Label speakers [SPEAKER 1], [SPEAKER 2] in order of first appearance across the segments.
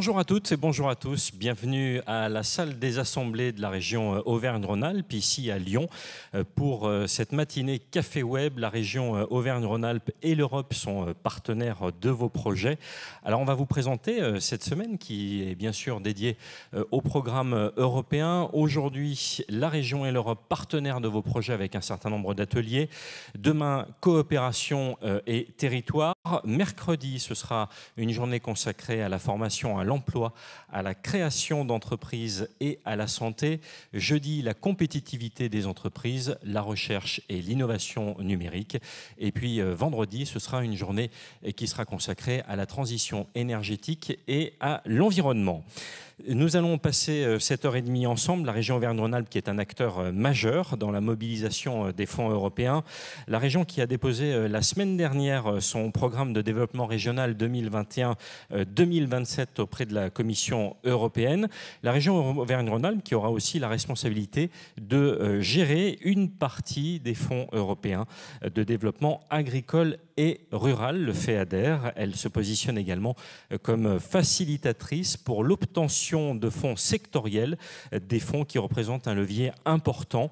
[SPEAKER 1] Bonjour à toutes et bonjour à tous. Bienvenue à la salle des assemblées de la région Auvergne-Rhône-Alpes, ici à Lyon, pour cette matinée Café Web. La région Auvergne-Rhône-Alpes et l'Europe sont partenaires de vos projets. Alors on va vous présenter cette semaine qui est bien sûr dédiée au programme européen. Aujourd'hui, la région et l'Europe partenaires de vos projets avec un certain nombre d'ateliers. Demain, coopération et territoire. Mercredi, ce sera une journée consacrée à la formation, à l'emploi, à la création d'entreprises et à la santé. Jeudi, la compétitivité des entreprises, la recherche et l'innovation numérique. Et puis vendredi, ce sera une journée qui sera consacrée à la transition énergétique et à l'environnement. Nous allons passer 7h30 ensemble. La région Auvergne-Rhône-Alpes qui est un acteur majeur dans la mobilisation des fonds européens. La région qui a déposé la semaine dernière son programme de développement régional 2021-2027 auprès de la Commission européenne. La région Auvergne-Rhône-Alpes qui aura aussi la responsabilité de gérer une partie des fonds européens de développement agricole et rural, le FEADER. Elle se positionne également comme facilitatrice pour l'obtention de fonds sectoriels, des fonds qui représentent un levier important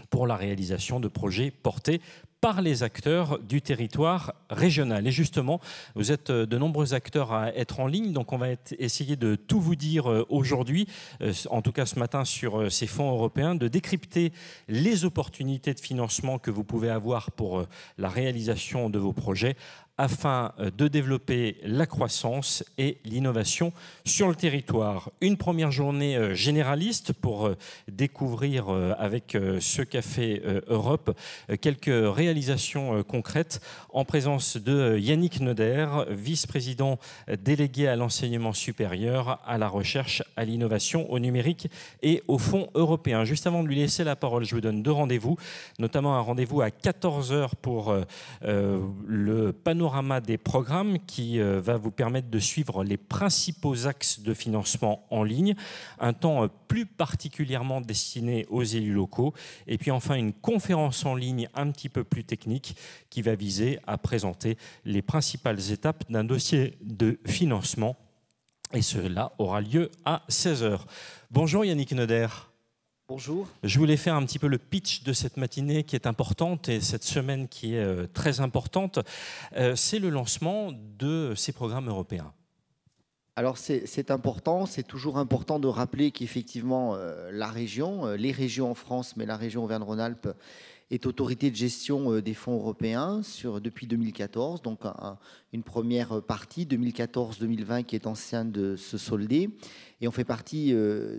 [SPEAKER 1] pour la réalisation de projets portés par les acteurs du territoire régional. Et justement, vous êtes de nombreux acteurs à être en ligne, donc on va essayer de tout vous dire aujourd'hui, en tout cas ce matin sur ces fonds européens, de décrypter les opportunités de financement que vous pouvez avoir pour la réalisation de vos projets afin de développer la croissance et l'innovation sur le territoire. Une première journée généraliste pour découvrir avec ce Café Europe quelques réalisations concrètes en présence de Yannick Noder, vice-président délégué à l'enseignement supérieur, à la recherche, à l'innovation, au numérique et aux fonds européens. Juste avant de lui laisser la parole, je vous donne deux rendez-vous, notamment un rendez-vous à 14h pour le panorama des programmes qui va vous permettre de suivre les principaux axes de financement en ligne, un temps plus particulièrement destiné aux élus locaux, et puis enfin une conférence en ligne un petit peu plus technique qui va viser à présenter les principales étapes d'un dossier de financement, et cela aura lieu à 16h. Bonjour Yannick Noder.
[SPEAKER 2] Bonjour.
[SPEAKER 1] Je voulais faire un petit peu le pitch de cette matinée qui est importante et cette semaine qui est très importante. C'est le lancement de ces programmes européens.
[SPEAKER 2] Alors c'est important, c'est toujours important de rappeler qu'effectivement la région, les régions en France, mais la région Auvergne-Rhône-Alpes est autorité de gestion des fonds européens depuis 2014, donc une première partie 2014-2020 qui est en train de se solder. Et on fait partie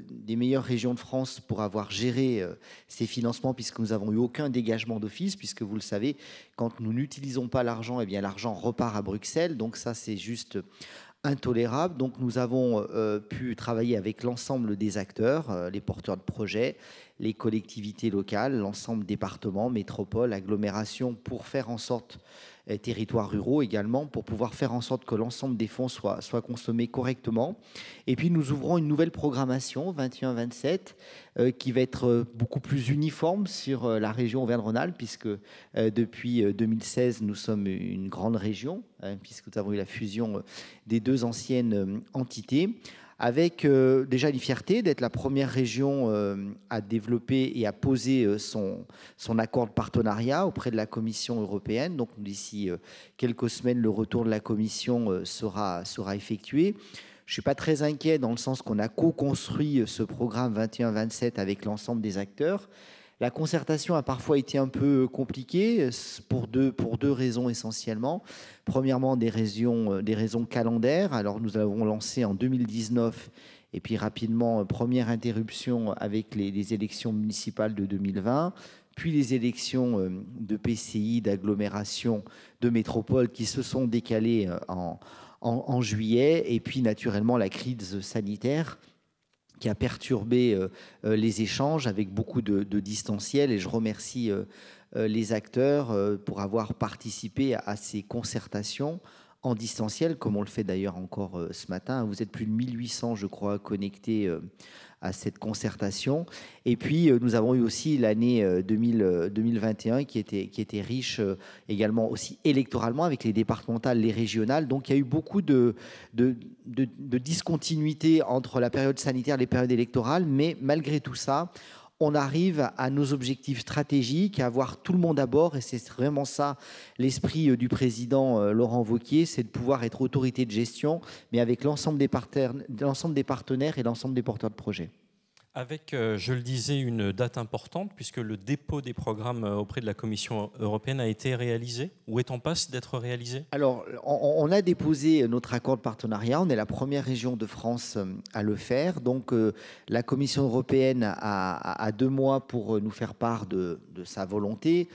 [SPEAKER 2] des meilleures régions de France pour avoir géré ces financements, puisque nous n'avons eu aucun dégagement d'office, puisque vous le savez, quand nous n'utilisons pas l'argent, eh bien l'argent repart à Bruxelles. Donc ça, c'est juste intolérable. Donc nous avons pu travailler avec l'ensemble des acteurs, les porteurs de projets, les collectivités locales, l'ensemble départements, métropoles, agglomérations, pour faire en sorte, territoires ruraux également, pour pouvoir faire en sorte que l'ensemble des fonds soient consommés correctement. Et puis nous ouvrons une nouvelle programmation 21-27 qui va être beaucoup plus uniforme sur la région Auvergne-Rhône-Alpes, puisque depuis 2016 nous sommes une grande région, puisque nous avons eu la fusion des deux anciennes entités, avec déjà une fierté d'être la première région à développer et à poser son accord de partenariat auprès de la Commission européenne. Donc d'ici quelques semaines, le retour de la Commission sera effectué. Je ne suis pas très inquiet dans le sens qu'on a co-construit ce programme 21-27 avec l'ensemble des acteurs. La concertation a parfois été un peu compliquée pour deux raisons essentiellement. Premièrement, des raisons calendaires. Alors nous avons lancé en 2019 et puis rapidement, première interruption avec les élections municipales de 2020, puis les élections de PCI, d'agglomération, de métropole qui se sont décalées en juillet, et puis naturellement la crise sanitaire qui a perturbé les échanges avec beaucoup de distanciel, et je remercie les acteurs pour avoir participé à ces concertations en distanciel, comme on le fait d'ailleurs encore ce matin. Vous êtes plus de 1800, je crois, connectés à cette concertation. Et puis, nous avons eu aussi l'année 2021 qui était riche également aussi électoralement avec les départementales, les régionales. Donc, il y a eu beaucoup de discontinuité entre la période sanitaire et les périodes électorales. Mais malgré tout ça, on arrive à nos objectifs stratégiques, à avoir tout le monde à bord. Et c'est vraiment ça l'esprit du président Laurent Wauquiez, c'est de pouvoir être autorité de gestion, mais avec l'ensemble des partenaires et l'ensemble des porteurs de projets.
[SPEAKER 1] Avec, je le disais, une date importante, puisque le dépôt des programmes auprès de la Commission européenne a été réalisé, ou est en passe d'être réalisé?
[SPEAKER 2] Alors, on a déposé notre accord de partenariat. On est la première région de France à le faire. Donc, la Commission européenne a 2 mois pour nous faire part de sa volonté,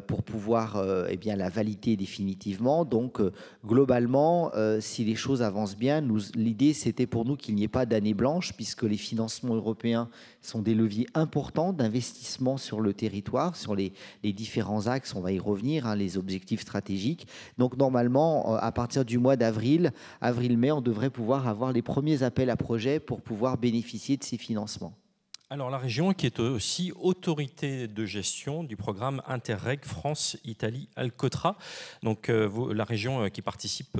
[SPEAKER 2] pour pouvoir eh bien, la valider définitivement. Donc, globalement, si les choses avancent bien, l'idée, c'était pour nous qu'il n'y ait pas d'année blanche, puisque les financements européens sont des leviers importants d'investissement sur le territoire, sur les différents axes, on va y revenir, hein, les objectifs stratégiques. Donc normalement, à partir du mois d'avril, avril-mai, on devrait pouvoir avoir les premiers appels à projets pour pouvoir bénéficier de ces financements.
[SPEAKER 1] Alors la région qui est aussi autorité de gestion du programme Interreg France-Italie-Alcotra, donc la région qui participe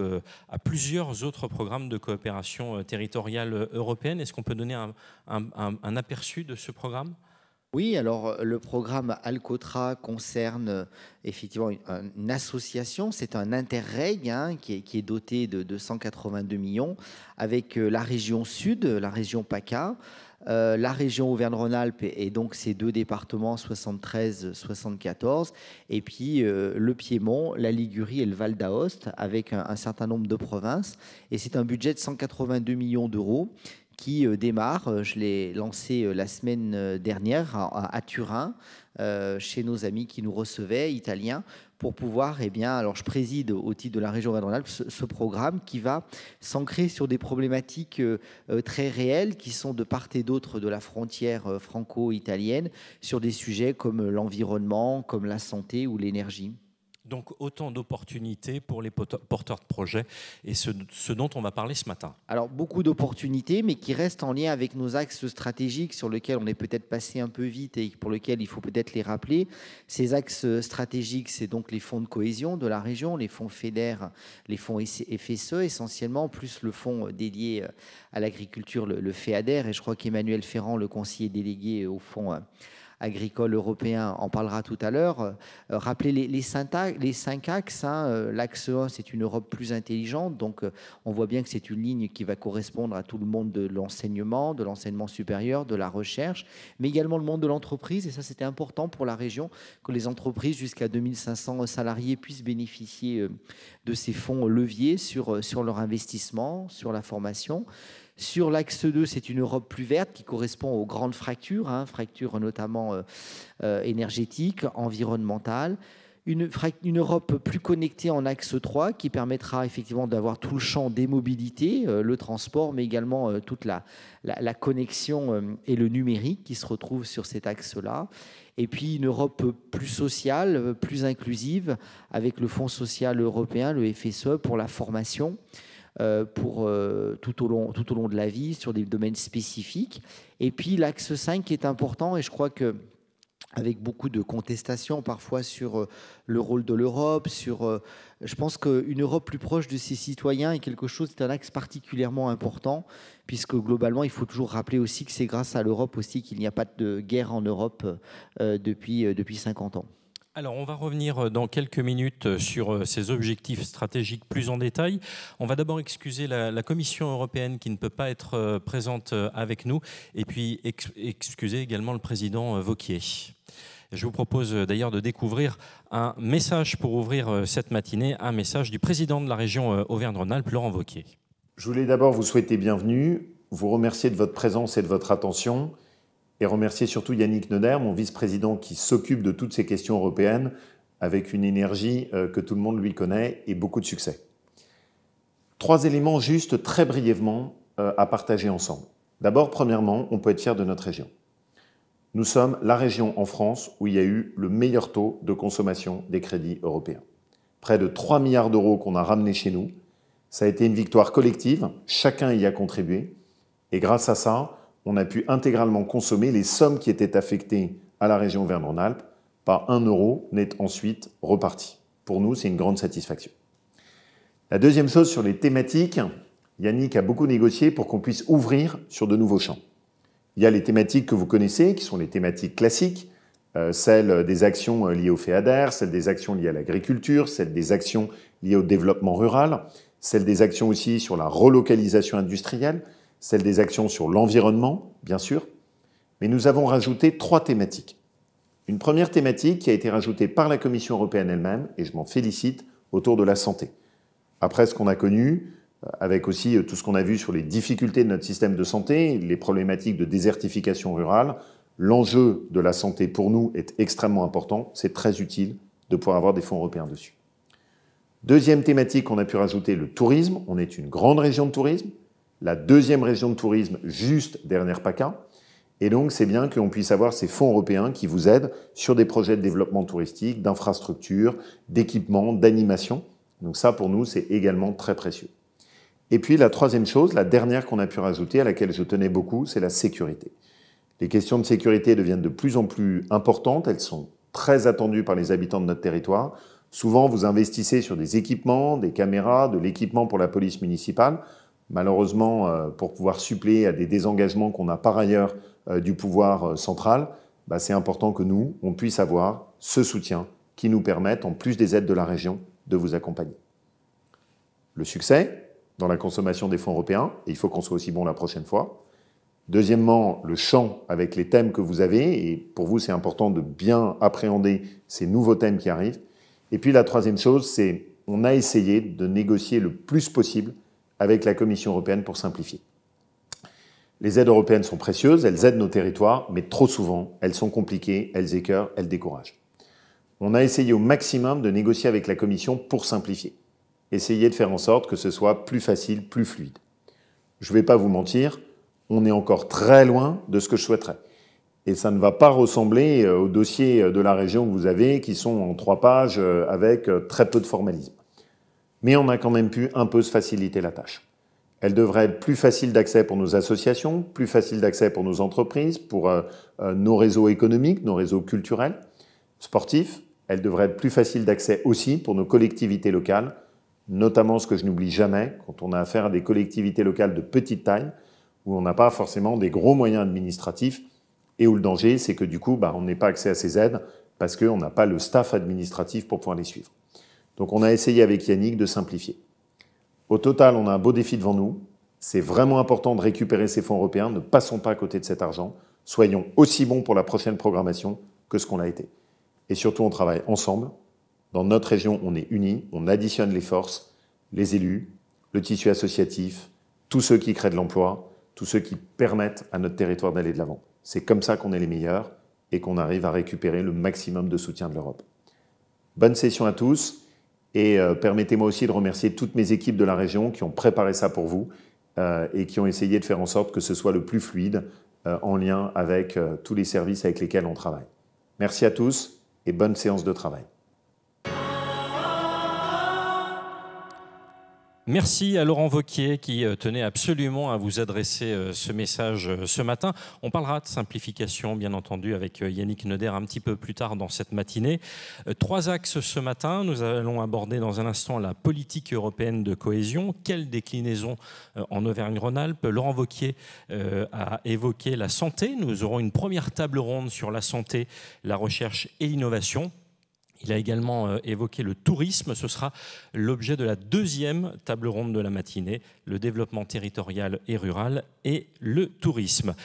[SPEAKER 1] à plusieurs autres programmes de coopération territoriale européenne. Est-ce qu'on peut donner un aperçu de ce programme ?
[SPEAKER 2] Oui, alors le programme Alcotra concerne effectivement une association, c'est un Interreg hein, qui est doté de 282 millions avec la région Sud, la région PACA, la région Auvergne-Rhône-Alpes et donc ces 2 départements 73-74 et puis le Piémont, la Ligurie et le Val d'Aoste avec un certain nombre de provinces et c'est un budget de 182 millions d'euros qui démarre. Je l'ai lancé la semaine dernière à Turin, chez nos amis qui nous recevaient, italiens, pour pouvoir, eh bien, alors je préside au titre de la région Auvergne-Rhône-Alpes ce programme qui va s'ancrer sur des problématiques très réelles qui sont de part et d'autre de la frontière franco-italienne sur des sujets comme l'environnement, comme la santé ou l'énergie.
[SPEAKER 1] Donc autant d'opportunités pour les porteurs de projets et ce dont on va parler ce matin.
[SPEAKER 2] Alors beaucoup d'opportunités, mais qui restent en lien avec nos axes stratégiques sur lesquels on est peut-être passé un peu vite et pour lesquels il faut peut-être les rappeler. Ces axes stratégiques, c'est donc les fonds de cohésion de la région, les fonds FEDER, les fonds FSE essentiellement, plus le fonds dédié à l'agriculture, le FEADER. Et je crois qu'Emmanuel Ferrand, le conseiller délégué au fonds agricole européen en parlera tout à l'heure. Rappelez les 5 axes. Hein. L'axe 1, c'est une Europe plus intelligente. Donc, on voit bien que c'est une ligne qui va correspondre à tout le monde de l'enseignement supérieur, de la recherche, mais également le monde de l'entreprise. Et ça, c'était important pour la région, que les entreprises jusqu'à 2500 salariés puissent bénéficier de ces fonds leviers sur leur investissement, sur la formation. Sur l'axe 2, c'est une Europe plus verte qui correspond aux grandes fractures, hein, fractures notamment énergétiques, environnementales. Une Europe plus connectée en axe 3 qui permettra effectivement d'avoir tout le champ des mobilités, le transport, mais également toute la connexion et le numérique qui se retrouvent sur cet axe-là. Et puis une Europe plus sociale, plus inclusive, avec le Fonds social européen, le FSE, pour la formation. Pour tout au long de la vie, sur des domaines spécifiques. Et puis l'axe 5 qui est important, et je crois que avec beaucoup de contestations parfois sur le rôle de l'Europe, je pense qu'une Europe plus proche de ses citoyens est quelque chose, c'est un axe particulièrement important, puisque globalement, il faut toujours rappeler aussi que c'est grâce à l'Europe aussi qu'il n'y a pas de guerre en Europe depuis 50 ans.
[SPEAKER 1] Alors, on va revenir dans quelques minutes sur ces objectifs stratégiques plus en détail. On va d'abord excuser la Commission européenne qui ne peut pas être présente avec nous et puis excuser également le président Wauquiez. Je vous propose d'ailleurs de découvrir un message pour ouvrir cette matinée, un message du président de la région Auvergne-Rhône-Alpes, Laurent Wauquiez.
[SPEAKER 3] Je voulais d'abord vous souhaiter bienvenue, vous remercier de votre présence et de votre attention et remercier surtout Yannick Neuder, mon vice-président qui s'occupe de toutes ces questions européennes avec une énergie que tout le monde lui connaît et beaucoup de succès. 3 éléments juste très brièvement à partager ensemble. D'abord, premièrement, on peut être fier de notre région. Nous sommes la région en France où il y a eu le meilleur taux de consommation des crédits européens. Près de 3 milliards d'euros qu'on a ramenés chez nous Ça a été une victoire collective, chacun y a contribué, et grâce à ça, on a pu intégralement consommer les sommes qui étaient affectées à la région Auvergne-Rhône-Alpes. Pas 1 euro n'est ensuite reparti. Pour nous, c'est une grande satisfaction. La deuxième chose sur les thématiques, Yannick a beaucoup négocié pour qu'on puisse ouvrir sur de nouveaux champs. Il y a les thématiques que vous connaissez, qui sont les thématiques classiques, celles des actions liées au FEADER, celles des actions liées à l'agriculture, celles des actions liées au développement rural, celles des actions aussi sur la relocalisation industrielle, celles des actions sur l'environnement, bien sûr. Mais nous avons rajouté 3 thématiques. Une première thématique qui a été rajoutée par la Commission européenne elle-même, et je m'en félicite, autour de la santé. Après ce qu'on a connu, avec aussi tout ce qu'on a vu sur les difficultés de notre système de santé, les problématiques de désertification rurale, l'enjeu de la santé pour nous est extrêmement important. C'est très utile de pouvoir avoir des fonds européens dessus. Deuxième thématique qu'on a pu rajouter, le tourisme. On est une grande région de tourisme, la deuxième région de tourisme juste derrière PACA. Et donc, c'est bien qu'on puisse avoir ces fonds européens qui vous aident sur des projets de développement touristique, d'infrastructures, d'équipements, d'animation. Donc ça, pour nous, c'est également très précieux. Et puis, la troisième chose, la dernière qu'on a pu rajouter, à laquelle je tenais beaucoup, c'est la sécurité. Les questions de sécurité deviennent de plus en plus importantes. Elles sont très attendues par les habitants de notre territoire. Souvent, vous investissez sur des équipements, des caméras, de l'équipement pour la police municipale. Malheureusement, pour pouvoir suppléer à des désengagements qu'on a par ailleurs du pouvoir central, c'est important que nous, on puisse avoir ce soutien qui nous permette, en plus des aides de la région, de vous accompagner. Le succès dans la consommation des fonds européens, et il faut qu'on soit aussi bon la prochaine fois. Deuxièmement, le champ avec les thèmes que vous avez, et pour vous, c'est important de bien appréhender ces nouveaux thèmes qui arrivent. Et puis la troisième chose, c'est on a essayé de négocier le plus possible avec la Commission européenne pour simplifier. Les aides européennes sont précieuses, elles aident nos territoires, mais trop souvent, elles sont compliquées, elles écœurent, elles découragent. On a essayé au maximum de négocier avec la Commission pour simplifier. Essayer de faire en sorte que ce soit plus facile, plus fluide. Je ne vais pas vous mentir, on est encore très loin de ce que je souhaiterais. Et ça ne va pas ressembler aux dossiers de la région que vous avez, qui sont en 3 pages avec très peu de formalisme. Mais on a quand même pu un peu se faciliter la tâche. Elle devrait être plus facile d'accès pour nos associations, plus facile d'accès pour nos entreprises, pour nos réseaux économiques, nos réseaux culturels, sportifs. Elle devrait être plus facile d'accès aussi pour nos collectivités locales, notamment ce que je n'oublie jamais, quand on a affaire à des collectivités locales de petite taille, où on n'a pas forcément des gros moyens administratifs, et où le danger, c'est que du coup, on n'ait pas accès à ces aides, parce qu'on n'a pas le staff administratif pour pouvoir les suivre. Donc on a essayé avec Yannick de simplifier. Au total, on a un beau défi devant nous. C'est vraiment important de récupérer ces fonds européens. Ne passons pas à côté de cet argent. Soyons aussi bons pour la prochaine programmation que ce qu'on a été. Et surtout, on travaille ensemble. Dans notre région, on est unis. On additionne les forces, les élus, le tissu associatif, tous ceux qui créent de l'emploi, tous ceux qui permettent à notre territoire d'aller de l'avant. C'est comme ça qu'on est les meilleurs et qu'on arrive à récupérer le maximum de soutien de l'Europe. Bonne session à tous. Et permettez-moi aussi de remercier toutes mes équipes de la région qui ont préparé ça pour vous et qui ont essayé de faire en sorte que ce soit le plus fluide en lien avec tous les services avec lesquels on travaille. Merci à tous et bonne séance de travail.
[SPEAKER 1] Merci à Laurent Wauquiez qui tenait absolument à vous adresser ce message ce matin. On parlera de simplification, bien entendu, avec Yannick Neuder un petit peu plus tard dans cette matinée. 3 axes ce matin. Nous allons aborder dans un instant la politique européenne de cohésion. Quelle déclinaison en Auvergne-Rhône-Alpes? Laurent Wauquiez a évoqué la santé. Nous aurons une première table ronde sur la santé, la recherche et l'innovation. Il a également évoqué le tourisme. Ce sera l'objet de la 2e table ronde de la matinée, le développement territorial et rural et le tourisme.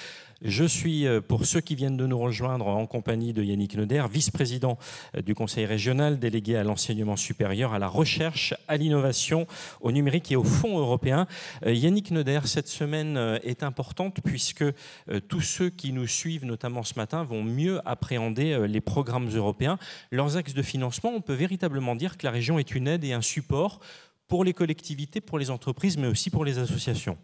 [SPEAKER 1] Je suis, pour ceux qui viennent de nous rejoindre, en compagnie de Yannick Neuder, vice-président du Conseil régional, délégué à l'enseignement supérieur, à la recherche, à l'innovation, au numérique et aux fonds européens. Yannick Neuder, cette semaine est importante puisque tous ceux qui nous suivent, notamment ce matin, vont mieux appréhender les programmes européens. Leurs axes de financement, on peut véritablement dire que la région est une aide et un support pour les collectivités, pour les entreprises, mais aussi pour les associations.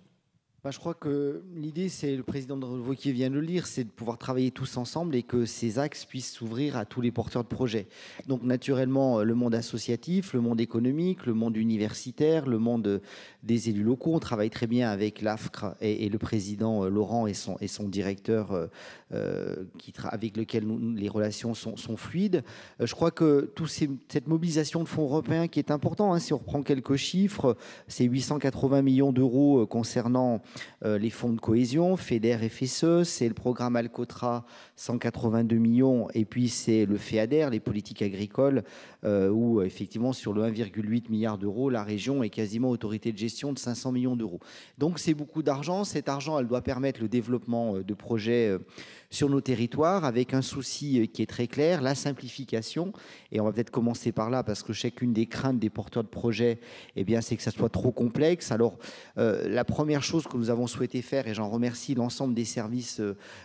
[SPEAKER 2] Je crois que l'idée, c'est, le président de Wauquiez vient de le lire, c'est de pouvoir travailler tous ensemble et que ces axes puissent s'ouvrir à tous les porteurs de projets. Donc naturellement, le monde associatif, le monde économique, le monde universitaire, le monde des élus locaux. On travaille très bien avec l'AFCRE et le président Laurent et son directeur avec lequel les relations sont fluides. Je crois que cette mobilisation de fonds européens qui est important, hein, si on reprend quelques chiffres, c'est 880 millions d'euros concernant les fonds de cohésion, FEDER et FSE, c'est le programme Alcotra, 182 millions, et puis c'est le FEADER, les politiques agricoles, où effectivement sur le 1,8 milliard d'euros, la région est quasiment autorité de gestion de 500 millions d'euros. Donc c'est beaucoup d'argent. Cet argent, elle doit permettre le développement de projets sur nos territoires avec un souci qui est très clair, la simplification. Et on va peut-être commencer par là parce que chacune des craintes des porteurs de projets, eh bien, c'est que ça soit trop complexe. Alors, la première chose que nous avons souhaité faire, et j'en remercie l'ensemble des services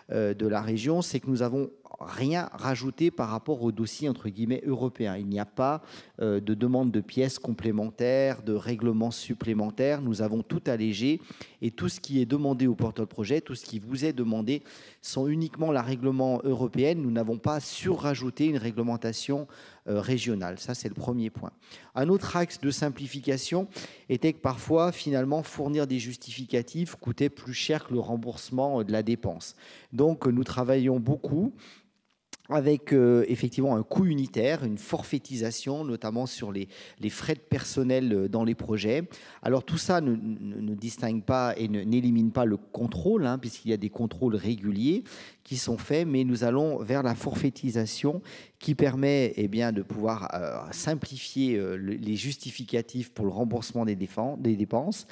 [SPEAKER 2] de la région, c'est que nous avons rien rajouté par rapport au dossier entre guillemets européen. Il n'y a pas de demande de pièces complémentaires, de règlements supplémentaires. Nous avons tout allégé et tout ce qui est demandé aux porteurs de projet, tout ce qui vous est demandé sont uniquement la règlement européenne. Nous n'avons pas surrajouté une réglementation régionale. Ça, c'est le premier point. Un autre axe de simplification était que parfois, finalement, fournir des justificatifs coûtait plus cher que le remboursement de la dépense. Donc, nous travaillons beaucoup avec effectivement un coût unitaire, une forfaitisation, notamment sur les frais de personnel dans les projets. Alors tout ça ne distingue pas et n'élimine pas le contrôle, hein, puisqu'il y a des contrôles réguliers qui sont faits, mais nous allons vers la forfaitisation qui permet de pouvoir simplifier les justificatifs pour le remboursement des dépenses.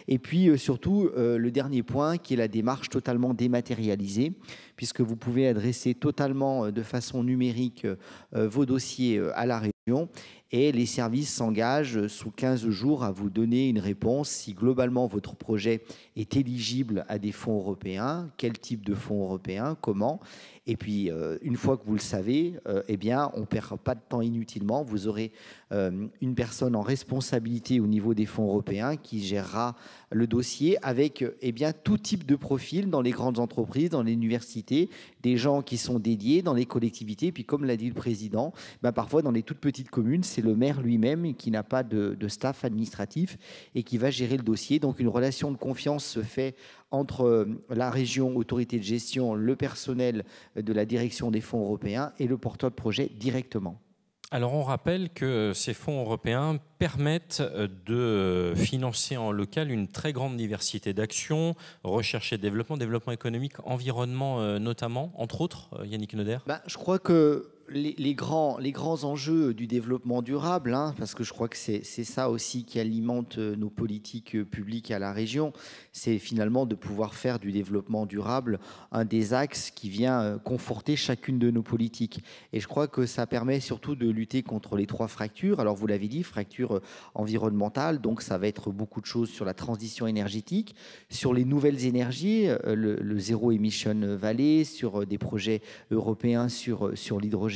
[SPEAKER 2] Et puis surtout, le dernier point qui est la démarche totalement dématérialisée, puisque vous pouvez adresser totalement de façon numérique vos dossiers à la région et les services s'engagent sous 15 jours à vous donner une réponse si globalement votre projet est éligible à des fonds européens, quel type de fonds européens, comment. Et puis, une fois que vous le savez, on ne perd pas de temps inutilement. Vous aurez une personne en responsabilité au niveau des fonds européens qui gérera le dossier avec tout type de profil dans les grandes entreprises, dans les universités, des gens qui sont dédiés dans les collectivités. Puis, comme l'a dit le président, parfois dans les toutes petites communes, c'est le maire lui-même qui n'a pas de staff administratif et qui va gérer le dossier. Donc, une relation de confiance se fait entre la région, autorité de gestion, le personnel de la direction des fonds européens et le porteur de projet directement.
[SPEAKER 1] Alors on rappelle que ces fonds européens permettent de financer en local une très grande diversité d'actions, recherche et développement économique, environnement notamment, entre autres, Yannick Noder.
[SPEAKER 2] Je crois que les grands enjeux du développement durable, hein, parce que je crois que c'est ça aussi qui alimente nos politiques publiques à la région, c'est finalement de pouvoir faire du développement durable un des axes qui vient conforter chacune de nos politiques. Et je crois que ça permet surtout de lutter contre les 3 fractures. Alors vous l'avez dit, fracture environnementale, donc ça va être beaucoup de choses sur la transition énergétique, sur les nouvelles énergies, le Zero Emission Valley, sur des projets européens sur l'hydrogène,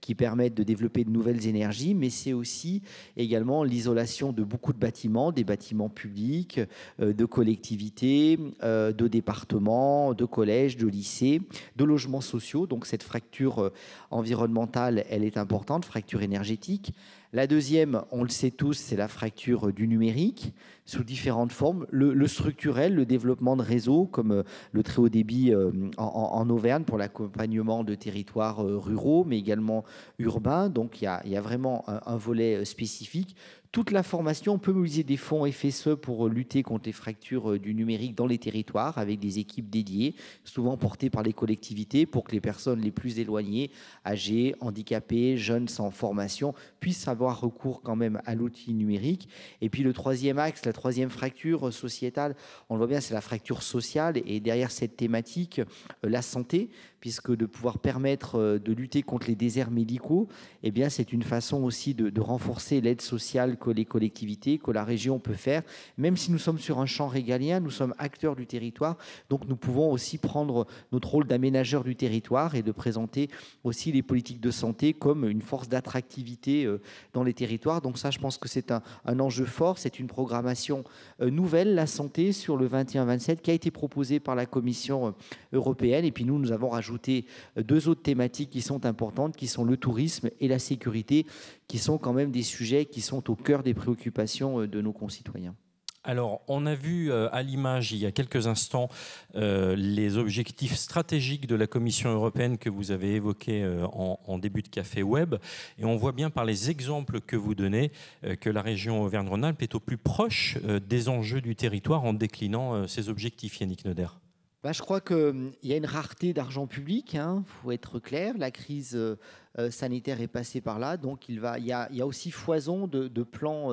[SPEAKER 2] qui permettent de développer de nouvelles énergies, mais c'est aussi également l'isolation de beaucoup de bâtiments, des bâtiments publics, de collectivités, de départements, de collèges, de lycées, de logements sociaux. Donc cette fracture environnementale, elle est importante, fracture énergétique. La deuxième, on le sait tous, c'est la fracture du numérique sous différentes formes. Le structurel, le développement de réseaux comme le très haut débit en Auvergne pour l'accompagnement de territoires ruraux, mais également urbains. Donc il y a vraiment un volet spécifique. Toute la formation, on peut mobiliser des fonds FSE pour lutter contre les fractures du numérique dans les territoires avec des équipes dédiées, souvent portées par les collectivités pour que les personnes les plus éloignées, âgées, handicapées, jeunes sans formation, puissent avoir recours quand même à l'outil numérique. Et puis le troisième axe, la troisième fracture sociétale, on le voit bien, c'est la fracture sociale. Et derrière cette thématique, la santé, puisque de pouvoir permettre de lutter contre les déserts médicaux, c'est une façon aussi de renforcer l'aide sociale que les collectivités, que la région peut faire. Même si nous sommes sur un champ régalien, nous sommes acteurs du territoire, donc nous pouvons aussi prendre notre rôle d'aménageur du territoire et de présenter aussi les politiques de santé comme une force d'attractivité dans les territoires. Donc ça, je pense que c'est un enjeu fort, c'est une programmation programmation nouvelle, la santé, sur le 21-27, qui a été proposée par la Commission européenne. Et puis nous avons rajouté 2 autres thématiques qui sont importantes, qui sont le tourisme et la sécurité, qui sont quand même des sujets qui sont au cœur des préoccupations de nos concitoyens.
[SPEAKER 1] Alors, on a vu à l'image, il y a quelques instants, les objectifs stratégiques de la Commission européenne que vous avez évoqués en début de Café Web. Et on voit bien par les exemples que vous donnez que la région Auvergne-Rhône-Alpes est au plus proche des enjeux du territoire en déclinant ses objectifs, Yannick Noder.
[SPEAKER 2] Je crois qu'il y a une rareté d'argent public, il faut être clair. La crise sanitaire est passée par là, donc il y a aussi foison de plans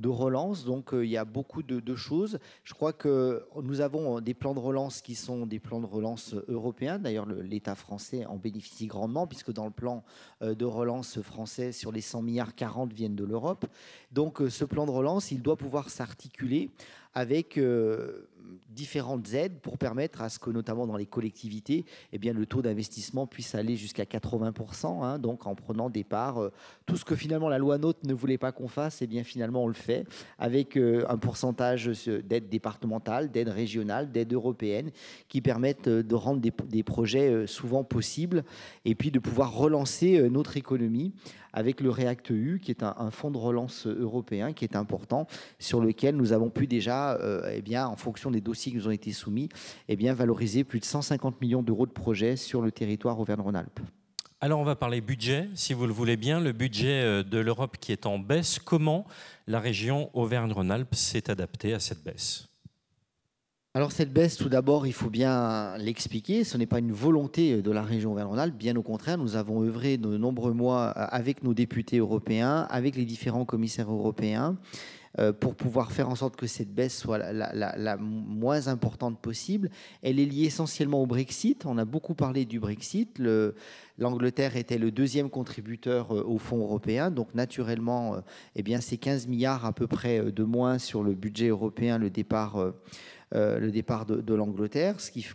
[SPEAKER 2] de relance, donc il y a beaucoup de choses. Je crois que nous avons des plans de relance qui sont des plans de relance européens. D'ailleurs, l'État français en bénéficie grandement, puisque dans le plan de relance français, sur les 100 milliards, 40 viennent de l'Europe. Donc ce plan de relance, il doit pouvoir s'articuler avec différentes aides pour permettre à ce que, notamment dans les collectivités, le taux d'investissement puisse aller jusqu'à 80%, donc en prenant des parts. Tout ce que finalement la loi NOTRe ne voulait pas qu'on fasse, finalement on le fait, avec un pourcentage d'aide départementale, d'aide régionale, d'aide européenne, qui permettent de rendre des projets souvent possibles, et puis de pouvoir relancer notre économie avec le REACT-EU, qui est un fonds de relance européen qui est important, sur lequel nous avons pu déjà, en fonction des dossiers qui nous ont été soumis, valoriser plus de 150 millions d'euros de projets sur le territoire Auvergne-Rhône-Alpes.
[SPEAKER 1] Alors on va parler budget, si vous le voulez bien, le budget de l'Europe qui est en baisse. Comment la région Auvergne-Rhône-Alpes s'est adaptée à cette baisse ?
[SPEAKER 2] Alors cette baisse, tout d'abord, il faut bien l'expliquer. Ce n'est pas une volonté de la région Auvergne-Rhône-Alpes. Bien au contraire, nous avons œuvré de nombreux mois avec nos députés européens, avec les différents commissaires européens, pour pouvoir faire en sorte que cette baisse soit la moins importante possible. Elle est liée essentiellement au Brexit. On a beaucoup parlé du Brexit. L'Angleterre était le 2e contributeur au fonds européen. Donc naturellement, c'est 15 milliards à peu près de moins sur le budget européen, le départ de l'Angleterre, ce qui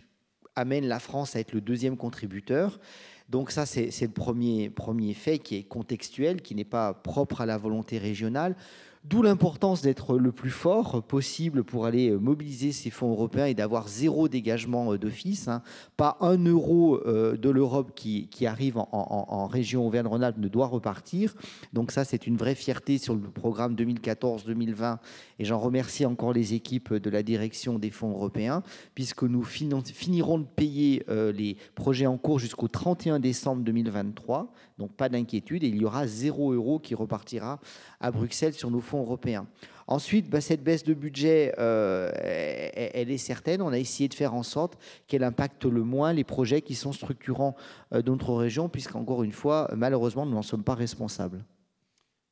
[SPEAKER 2] amène la France à être le 2e contributeur. Donc ça, c'est le premier fait qui est contextuel, qui n'est pas propre à la volonté régionale. D'où l'importance d'être le plus fort possible pour aller mobiliser ces fonds européens et d'avoir 0 dégagement d'office. Pas 1 euro de l'Europe qui arrive en région Auvergne-Rhône-Alpes ne doit repartir. Donc ça, c'est une vraie fierté sur le programme 2014-2020. Et j'en remercie encore les équipes de la direction des fonds européens, puisque nous finirons de payer les projets en cours jusqu'au 31 décembre 2023. Donc pas d'inquiétude. Et il y aura 0 euro qui repartira à Bruxelles sur nos fonds européens. Ensuite, cette baisse de budget, elle est certaine. On a essayé de faire en sorte qu'elle impacte le moins les projets qui sont structurants de notre région, puisqu'encore une fois, malheureusement, nous n'en sommes pas responsables.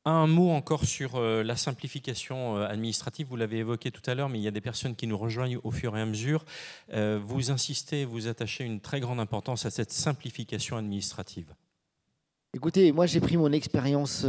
[SPEAKER 1] Un mot encore sur la simplification administrative. Vous l'avez évoqué tout à l'heure, mais il y a des personnes qui nous rejoignent au fur et à mesure. Vous insistez, vous attachez une très grande importance à cette simplification administrative.
[SPEAKER 2] Écoutez, moi j'ai pris mon expérience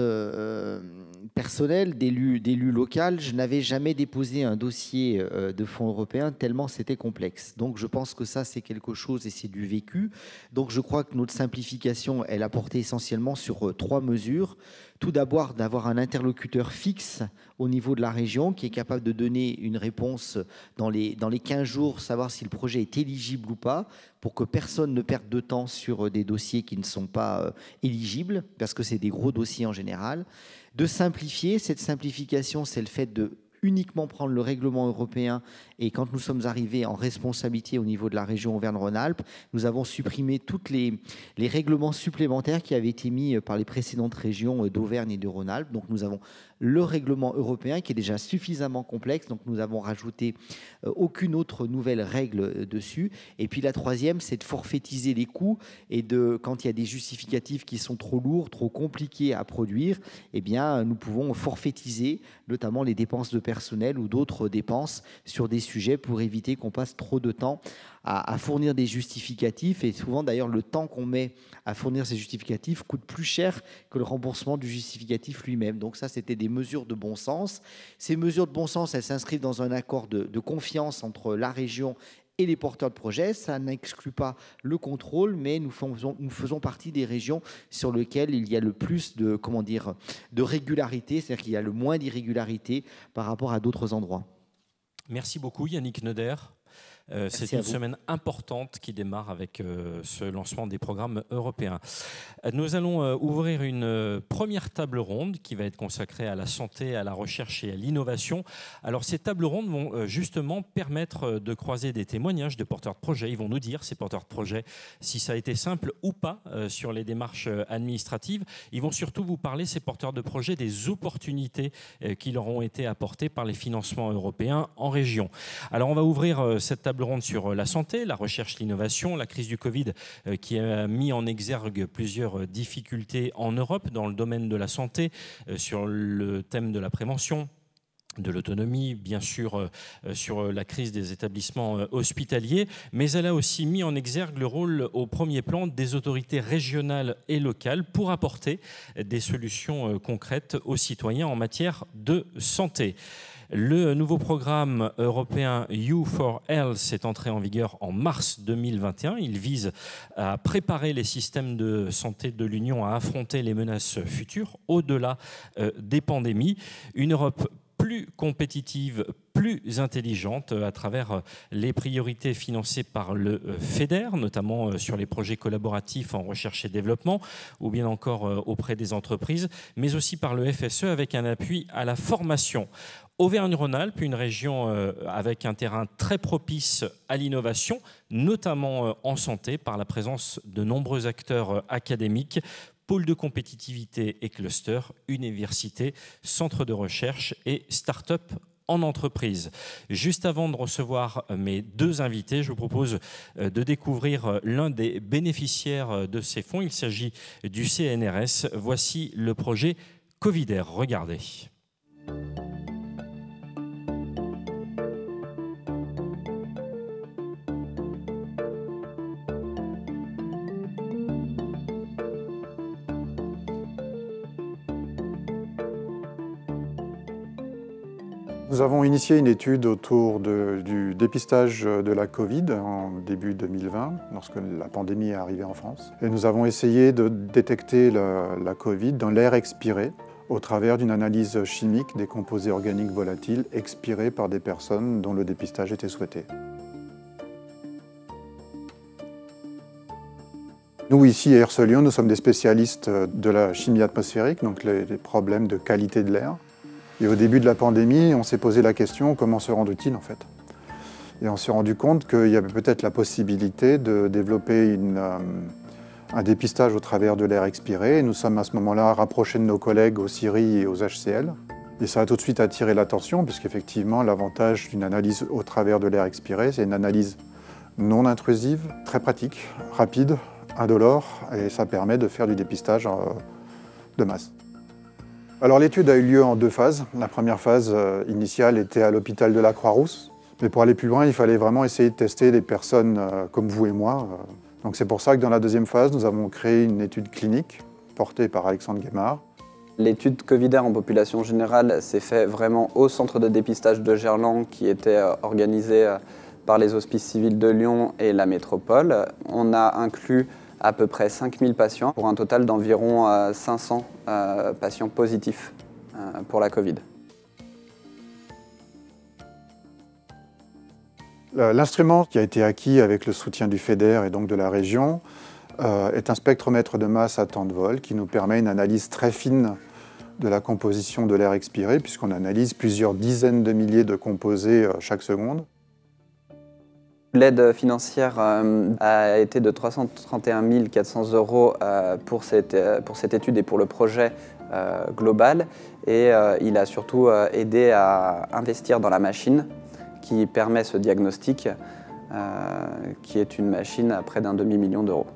[SPEAKER 2] personnelle d'élu local. Je n'avais jamais déposé un dossier de fonds européens tellement c'était complexe. Donc je pense que ça c'est quelque chose et c'est du vécu. Donc je crois que notre simplification, elle a porté essentiellement sur 3 mesures. Tout d'abord, d'avoir un interlocuteur fixe au niveau de la région qui est capable de donner une réponse dans les 15 jours, savoir si le projet est éligible ou pas, pour que personne ne perde de temps sur des dossiers qui ne sont pas éligibles, parce que c'est des gros dossiers en général. De simplifier, cette simplification, c'est le fait de uniquement prendre le règlement européen. Et quand nous sommes arrivés en responsabilité au niveau de la région Auvergne-Rhône-Alpes, nous avons supprimé tous les règlements supplémentaires qui avaient été mis par les précédentes régions d'Auvergne et de Rhône-Alpes. Donc nous avons le règlement européen qui est déjà suffisamment complexe, donc nous avons rajouté aucune autre nouvelle règle dessus. Et puis la troisième, c'est de forfaitiser les coûts et quand il y a des justificatifs qui sont trop lourds, trop compliqués à produire, nous pouvons forfaitiser notamment les dépenses de personnel ou d'autres dépenses sur des sujets pour éviter qu'on passe trop de temps à fournir des justificatifs. Et souvent, d'ailleurs, le temps qu'on met à fournir ces justificatifs coûte plus cher que le remboursement du justificatif lui-même. Donc ça, c'était des mesures de bon sens. Ces mesures de bon sens, elles s'inscrivent dans un accord de confiance entre la région et les porteurs de projets. Ça n'exclut pas le contrôle, mais nous faisons partie des régions sur lesquelles il y a le plus de régularité, c'est-à-dire qu'il y a le moins d'irrégularité par rapport à d'autres endroits.
[SPEAKER 1] Merci beaucoup Yannick Noder. C'est une semaine importante qui démarre avec ce lancement des programmes européens. Nous allons ouvrir une première table ronde qui va être consacrée à la santé, à la recherche et à l'innovation. Alors ces tables rondes vont justement permettre de croiser des témoignages de porteurs de projets. Ils vont nous dire, ces porteurs de projets, si ça a été simple ou pas sur les démarches administratives. Ils vont surtout vous parler, ces porteurs de projets, des opportunités qui leur ont été apportées par les financements européens en région. Alors on va ouvrir cette table ronde sur la santé, la recherche, l'innovation, la crise du Covid qui a mis en exergue plusieurs difficultés en Europe dans le domaine de la santé, sur le thème de la prévention, de l'autonomie, bien sûr, sur la crise des établissements hospitaliers, mais elle a aussi mis en exergue le rôle au premier plan des autorités régionales et locales pour apporter des solutions concrètes aux citoyens en matière de santé. Le nouveau programme européen You4Health est entré en vigueur en mars 2021. Il vise à préparer les systèmes de santé de l'Union à affronter les menaces futures au-delà des pandémies. Une Europe plus compétitive, plus intelligente à travers les priorités financées par le FEDER, notamment sur les projets collaboratifs en recherche et développement, ou bien encore auprès des entreprises, mais aussi par le FSE avec un appui à la formation. Auvergne-Rhône-Alpes, une région avec un terrain très propice à l'innovation, notamment en santé, par la présence de nombreux acteurs académiques, pôles de compétitivité et clusters, universités, centres de recherche et start-up en entreprise. Juste avant de recevoir mes deux invités, je vous propose de découvrir l'un des bénéficiaires de ces fonds. Il s'agit du CNRS. Voici le projet Covidair. Regardez.
[SPEAKER 4] Nous avons initié une étude autour du dépistage de la Covid en début 2020, lorsque la pandémie est arrivée en France. Et nous avons essayé de détecter la Covid dans l'air expiré au travers d'une analyse chimique des composés organiques volatiles expirés par des personnes dont le dépistage était souhaité. Nous, ici à Herselion, nous sommes des spécialistes de la chimie atmosphérique, donc les problèmes de qualité de l'air. Et au début de la pandémie, on s'est posé la question comment se rendre utile en fait. Et on s'est rendu compte qu'il y avait peut-être la possibilité de développer un dépistage au travers de l'air expiré. Et nous sommes à ce moment-là rapprochés de nos collègues au CIRI et aux HCL. Et ça a tout de suite attiré l'attention, puisqu'effectivement, l'avantage d'une analyse au travers de l'air expiré, c'est une analyse non intrusive, très pratique, rapide, indolore, et ça permet de faire du dépistage de masse. Alors l'étude a eu lieu en deux phases. La première phase initiale était à l'hôpital de la Croix-Rousse. Mais pour aller plus loin, il fallait vraiment essayer de tester des personnes comme vous et moi. Donc c'est pour ça que dans la deuxième phase, nous avons créé une étude clinique portée par Alexandre Guémard.
[SPEAKER 5] L'étude Covidair en population générale s'est faite vraiment au centre de dépistage de Gerland qui était organisé par les Hospices civils de Lyon et la métropole. On a inclus à peu près 5000 patients pour un total d'environ 500 patients positifs pour la Covid.
[SPEAKER 4] L'instrument qui a été acquis avec le soutien du FEDER et donc de la région est un spectromètre de masse à temps de vol qui nous permet une analyse très fine de la composition de l'air expiré puisqu'on analyse plusieurs dizaines de milliers de composés chaque seconde.
[SPEAKER 5] L'aide financière a été de 331 400 € pour cette étude et pour le projet global. Et il a surtout aidé à investir dans la machine qui permet ce diagnostic, qui est une machine à près d'1 demi-million d'euros.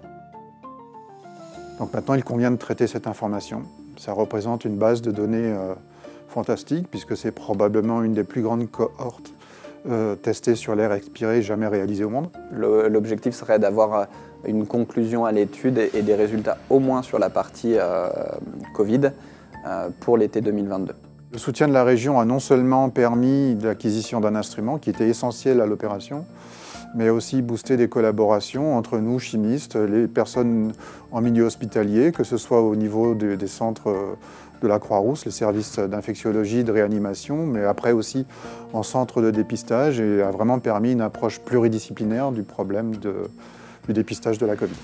[SPEAKER 4] Donc maintenant, il convient de traiter cette information. Ça représente une base de données fantastique puisque c'est probablement une des plus grandes cohortes testées sur l'air expiré jamais réalisées au monde.
[SPEAKER 5] L'objectif serait d'avoir une conclusion à l'étude et des résultats au moins sur la partie Covid pour l'été 2022.
[SPEAKER 4] Le soutien de la région a non seulement permis l'acquisition d'un instrument qui était essentiel à l'opération, mais aussi boosté des collaborations entre nous, chimistes, les personnes en milieu hospitalier, que ce soit au niveau des centres de la Croix-Rousse, les services d'infectiologie, de réanimation, mais après aussi en centre de dépistage, et a vraiment permis une approche pluridisciplinaire du problème du dépistage de la Covid.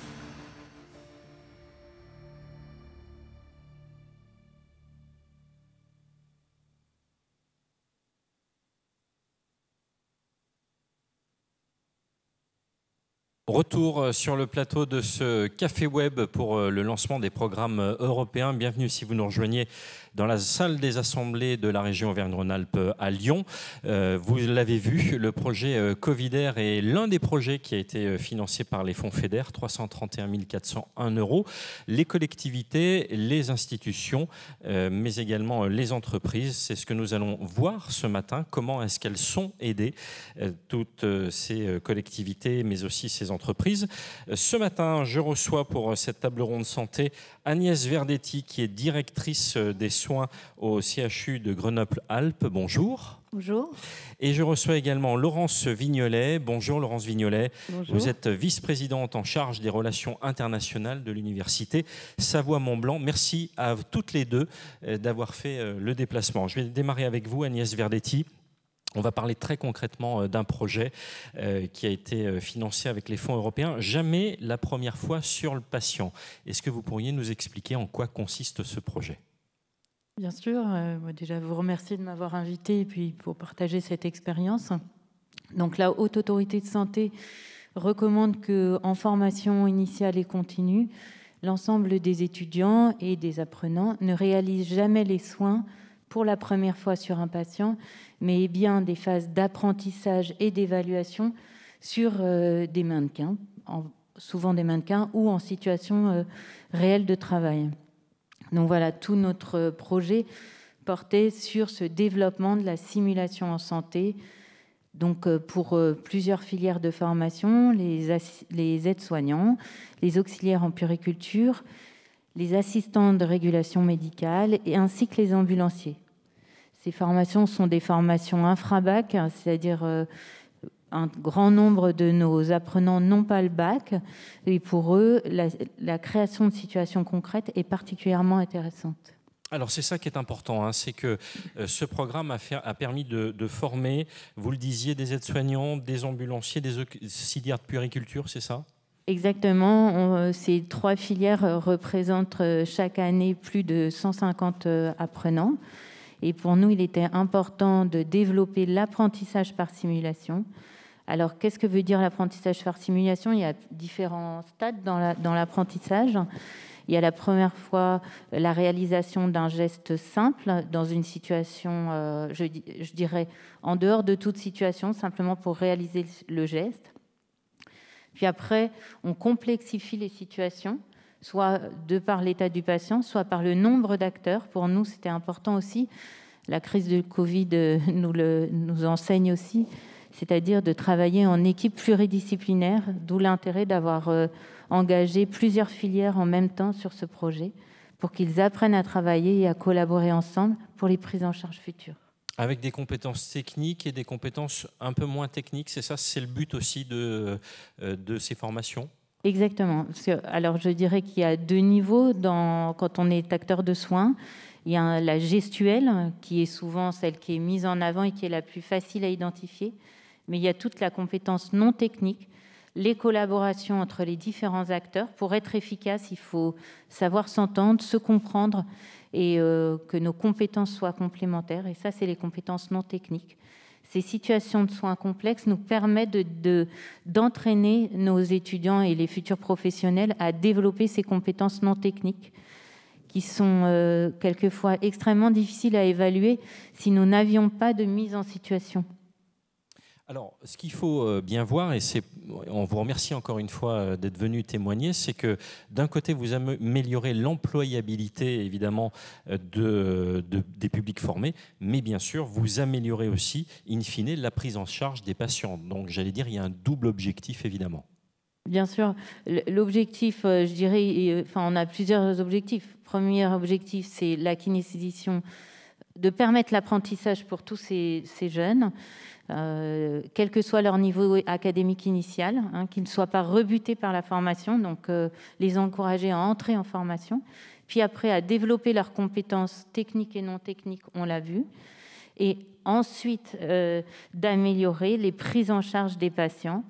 [SPEAKER 1] Retour sur le plateau de ce Café Web pour le lancement des programmes européens. Bienvenue si vous nous rejoignez dans la salle des assemblées de la région Auvergne-Rhône-Alpes à Lyon. Vous l'avez vu, le projet Covidair est l'un des projets qui a été financé par les fonds FEDER, 331 401 €. Les collectivités, les institutions, mais également les entreprises. C'est ce que nous allons voir ce matin. Comment est-ce qu'elles sont aidées, toutes ces collectivités, mais aussi ces entreprises. Ce matin, je reçois pour cette table ronde santé Agnès Verdetti, qui est directrice des soins au CHU de Grenoble-Alpes. Bonjour.
[SPEAKER 6] Bonjour.
[SPEAKER 1] Et je reçois également Laurence Vignolet. Bonjour Laurence Vignolet.
[SPEAKER 6] Bonjour.
[SPEAKER 1] Vous êtes vice-présidente en charge des relations internationales de l'université Savoie-Mont-Blanc. Merci à toutes les deux d'avoir fait le déplacement. Je vais démarrer avec vous, Agnès Verdetti. On va parler très concrètement d'un projet qui a été financé avec les fonds européens. Jamais la première fois sur le patient. Est-ce que vous pourriez nous expliquer en quoi consiste ce projet ?
[SPEAKER 6] Bien sûr. Déjà, vous remercier de m'avoir invité et puis pour partager cette expérience. Donc, la Haute Autorité de Santé recommande qu'en formation initiale et continue, l'ensemble des étudiants et des apprenants ne réalisent jamais les soins pour la première fois sur un patient, mais bien des phases d'apprentissage et d'évaluation sur des mannequins, souvent des mannequins ou en situation réelle de travail. Donc voilà, tout notre projet portait sur ce développement de la simulation en santé, donc pour plusieurs filières de formation, les aides-soignants, les auxiliaires en puériculture, les assistants de régulation médicale et ainsi que les ambulanciers. Ces formations sont des formations infra-bac, c'est-à-dire un grand nombre de nos apprenants n'ont pas le bac, et pour eux, la création de situations concrètes est particulièrement intéressante.
[SPEAKER 1] Alors c'est ça qui est important, hein, c'est que ce programme a permis de former, vous le disiez, des aides-soignants, des ambulanciers, des auxiliaires de puériculture, c'est ça ?
[SPEAKER 6] Exactement. Ces trois filières représentent chaque année plus de 150 apprenants. Et pour nous, il était important de développer l'apprentissage par simulation. Alors, qu'est-ce que veut dire l'apprentissage par simulation ? Il y a différents stades dans l'apprentissage. Il y a la première fois la réalisation d'un geste simple dans une situation, je dirais, en dehors de toute situation, simplement pour réaliser le geste. Puis après, on complexifie les situations, soit de par l'état du patient, soit par le nombre d'acteurs. Pour nous, c'était important aussi. La crise de Covid nous enseigne aussi, c'est-à-dire de travailler en équipe pluridisciplinaire, d'où l'intérêt d'avoir engagé plusieurs filières en même temps sur ce projet pour qu'ils apprennent à travailler et à collaborer ensemble pour les prises en charge futures.
[SPEAKER 1] Avec des compétences techniques et des compétences un peu moins techniques, c'est ça, c'est le but aussi de ces formations ?
[SPEAKER 6] Exactement. Alors, je dirais qu'il y a deux niveaux quand on est acteur de soins. Il y a la gestuelle, qui est souvent celle qui est mise en avant et qui est la plus facile à identifier. Mais il y a toute la compétence non technique, les collaborations entre les différents acteurs. Pour être efficace, il faut savoir s'entendre, se comprendre et que nos compétences soient complémentaires. Et ça, c'est les compétences non techniques. Ces situations de soins complexes nous permettent d'entraîner nos étudiants et les futurs professionnels à développer ces compétences non techniques qui sont quelquefois extrêmement difficiles à évaluer si nous n'avions pas de mise en situation.
[SPEAKER 1] Alors, ce qu'il faut bien voir, et on vous remercie encore une fois d'être venu témoigner, c'est que d'un côté, vous améliorez l'employabilité, évidemment, des publics formés, mais bien sûr, vous améliorez aussi, in fine, la prise en charge des patients. Donc, j'allais dire, il y a un double objectif, évidemment.
[SPEAKER 6] Bien sûr. L'objectif, je dirais, on a plusieurs objectifs. Premier objectif, c'est la kinésisition, de permettre l'apprentissage pour tous ces jeunes, quel que soit leur niveau académique initial, qu'ils ne soient pas rebutés par la formation, donc les encourager à entrer en formation. puis après à développer leurs compétences techniques et non techniques, on l'a vu, et ensuite d'améliorer les prises en charge des patients,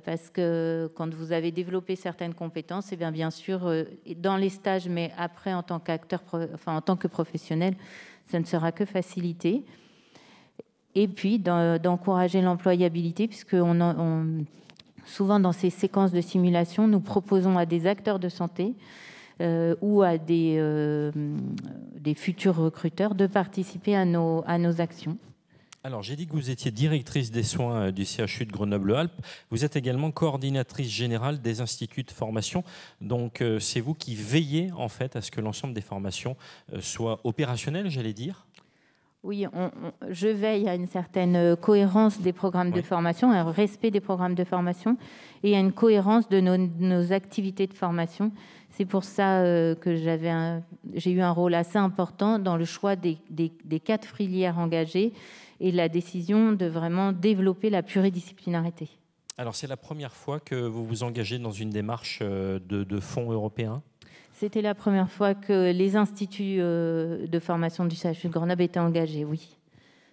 [SPEAKER 6] parce que quand vous avez développé certaines compétences, et bien sûr, dans les stages, mais après en tant qu'acteur, enfin en tant que professionnel, ça ne sera que facilité. Et puis d'encourager l'employabilité, puisque souvent dans ces séquences de simulation, nous proposons à des acteurs de santé ou à des futurs recruteurs de participer à nos actions.
[SPEAKER 1] Alors, j'ai dit que vous étiez directrice des soins du CHU de Grenoble-Alpes. Vous êtes également coordinatrice générale des instituts de formation. Donc, c'est vous qui veillez en fait à ce que l'ensemble des formations soient opérationnelles, j'allais dire.
[SPEAKER 6] Oui, je veille à une certaine cohérence des programmes de formation, un respect des programmes de formation et à une cohérence de nos activités de formation. C'est pour ça que j'ai eu un rôle assez important dans le choix des 4 filières engagées et la décision de vraiment développer la pluridisciplinarité.
[SPEAKER 1] Alors, c'est la première fois que vous vous engagez dans une démarche de fonds européens ?
[SPEAKER 6] C'était la première fois que les instituts de formation du CHU de Grenoble étaient engagés, oui.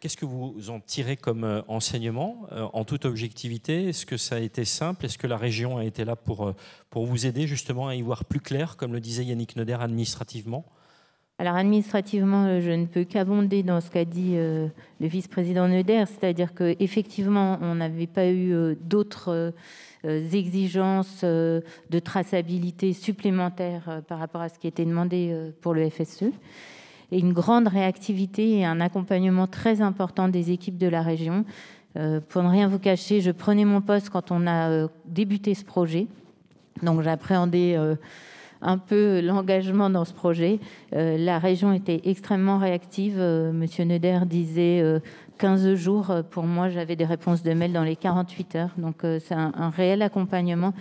[SPEAKER 1] Qu'est-ce que vous en tirez comme enseignement en toute objectivité? Est-ce que ça a été simple? Est-ce que la région a été là pour vous aider justement à y voir plus clair, comme le disait Yannick Noder, administrativement?
[SPEAKER 6] Alors administrativement, je ne peux qu'abonder dans ce qu'a dit le vice-président Noder, c'est-à-dire qu'effectivement, on n'avait pas eu d'autres exigences de traçabilité supplémentaires par rapport à ce qui était demandé pour le FSE, et une grande réactivité et un accompagnement très important des équipes de la région. Pour ne rien vous cacher, je prenais mon poste quand on a débuté ce projet, donc j'appréhendais un peu l'engagement dans ce projet. La région était extrêmement réactive. Monsieur Noder disait 15 jours. Pour moi, j'avais des réponses de mail dans les 48 heures. Donc, c'est un réel accompagnement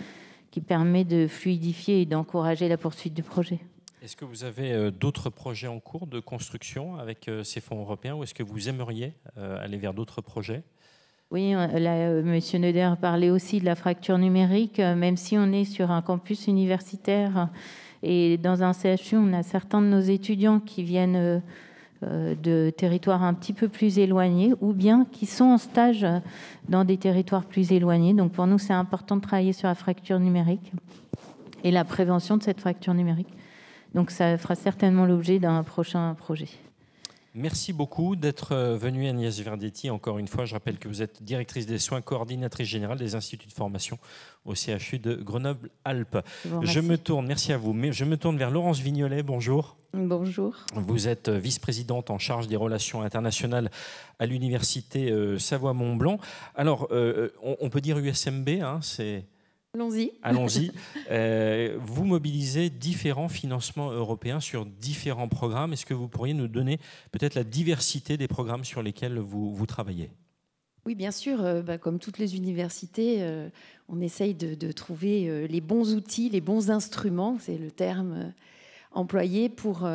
[SPEAKER 6] qui permet de fluidifier et d'encourager la poursuite du projet.
[SPEAKER 1] Est-ce que vous avez d'autres projets en cours de construction avec ces fonds européens, ou est-ce que vous aimeriez aller vers d'autres projets ?
[SPEAKER 6] Oui, là, Monsieur Noder parlait aussi de la fracture numérique. Même si on est sur un campus universitaire et dans un CHU, on a certains de nos étudiants qui viennent de territoires un petit peu plus éloignés ou bien qui sont en stage dans des territoires plus éloignés. Donc pour nous, c'est important de travailler sur la fracture numérique et la prévention de cette fracture numérique. Donc ça fera certainement l'objet d'un prochain projet.
[SPEAKER 1] Merci beaucoup d'être venue, Agnès Verdetti. Encore une fois, je rappelle que vous êtes directrice des soins, coordinatrice générale des instituts de formation au CHU de Grenoble-Alpes. Merci à vous. Mais je me tourne vers Laurence Vignolet. Bonjour.
[SPEAKER 7] Bonjour.
[SPEAKER 1] Vous êtes vice-présidente en charge des relations internationales à l'université Savoie-Mont-Blanc. Alors, on peut dire USMB, hein, c'est...
[SPEAKER 7] Allons-y.
[SPEAKER 1] Allons-y. Vous mobilisez différents financements européens sur différents programmes. Est-ce que vous pourriez nous donner peut-être la diversité des programmes sur lesquels vous travaillez ?
[SPEAKER 7] Oui, bien sûr. Comme toutes les universités, on essaye de trouver les bons outils, les bons instruments, c'est le terme employé, pour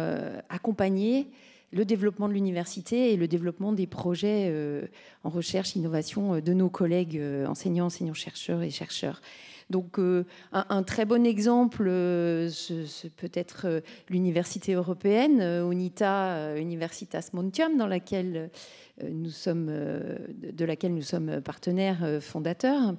[SPEAKER 7] accompagner le développement de l'université et le développement des projets en recherche, innovation de nos collègues enseignants, enseignants-chercheurs et chercheurs. Donc, un très bon exemple, c'est peut-être l'université européenne, UNITA, Universitas Montium, de laquelle nous sommes partenaires fondateurs,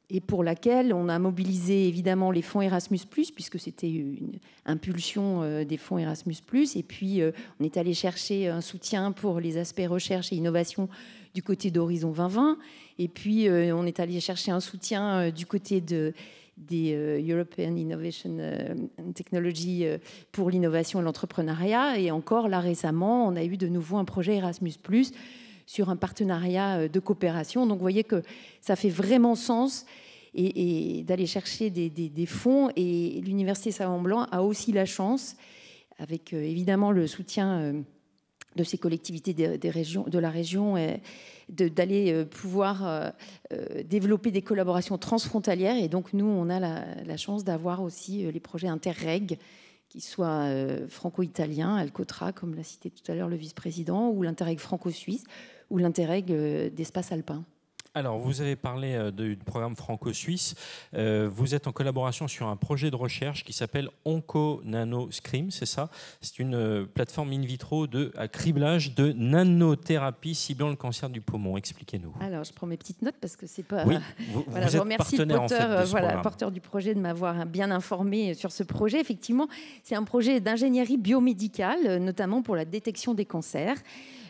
[SPEAKER 7] et pour laquelle on a mobilisé évidemment les fonds Erasmus+, puisque c'était une impulsion des fonds Erasmus+, et puis on est allé chercher un soutien pour les aspects recherche et innovation du côté d'Horizon 2020, et puis on est allé chercher un soutien du côté des European Innovation and Technology pour l'innovation et l'entrepreneuriat, et encore là récemment, on a eu de nouveau un projet Erasmus+, sur un partenariat de coopération. Donc vous voyez que ça fait vraiment sens et d'aller chercher des fonds, et l'Université Savoie-Mont-Blanc a aussi la chance, avec évidemment le soutien de ces collectivités de la région, d'aller pouvoir développer des collaborations transfrontalières. Et donc nous, on a la chance d'avoir aussi les projets Interreg, qui soient franco-italiens, Alcotra, comme l'a cité tout à l'heure le vice-président, ou l'Interreg franco-suisse, ou l'Interreg d'espace alpin.
[SPEAKER 1] Alors, vous avez parlé du programme franco-suisse. Vous êtes en collaboration sur un projet de recherche qui s'appelle OncoNanoScream, c'est ça? C'est une plateforme in vitro de criblage de nanothérapie ciblant le cancer du poumon. Expliquez-nous.
[SPEAKER 7] Alors, je prends mes petites notes parce que c'est pas...
[SPEAKER 1] Oui,
[SPEAKER 7] voilà,
[SPEAKER 1] vous
[SPEAKER 7] je
[SPEAKER 1] êtes
[SPEAKER 7] remercie
[SPEAKER 1] partenaire,
[SPEAKER 7] le porteur,
[SPEAKER 1] en fait, de ce programme.
[SPEAKER 7] porteur du projet de m'avoir bien informé sur ce projet. Effectivement, c'est un projet d'ingénierie biomédicale, notamment pour la détection des cancers.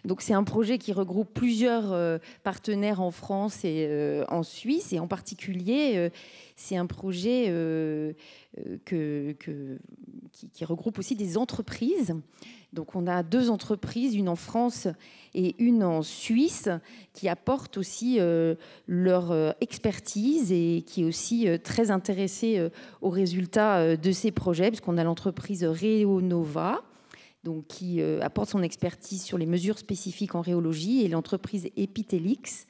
[SPEAKER 7] Donc c'est un projet qui regroupe plusieurs partenaires en France et en Suisse, et en particulier c'est un projet qui regroupe aussi des entreprises. Donc on a 2 entreprises, une en France et une en Suisse, qui apportent aussi leur expertise et qui est aussi très intéressée aux résultats de ces projets, puisqu'on a l'entreprise Reonova, donc qui apporte son expertise sur les mesures spécifiques en rhéologie, et l'entreprise Epitelix,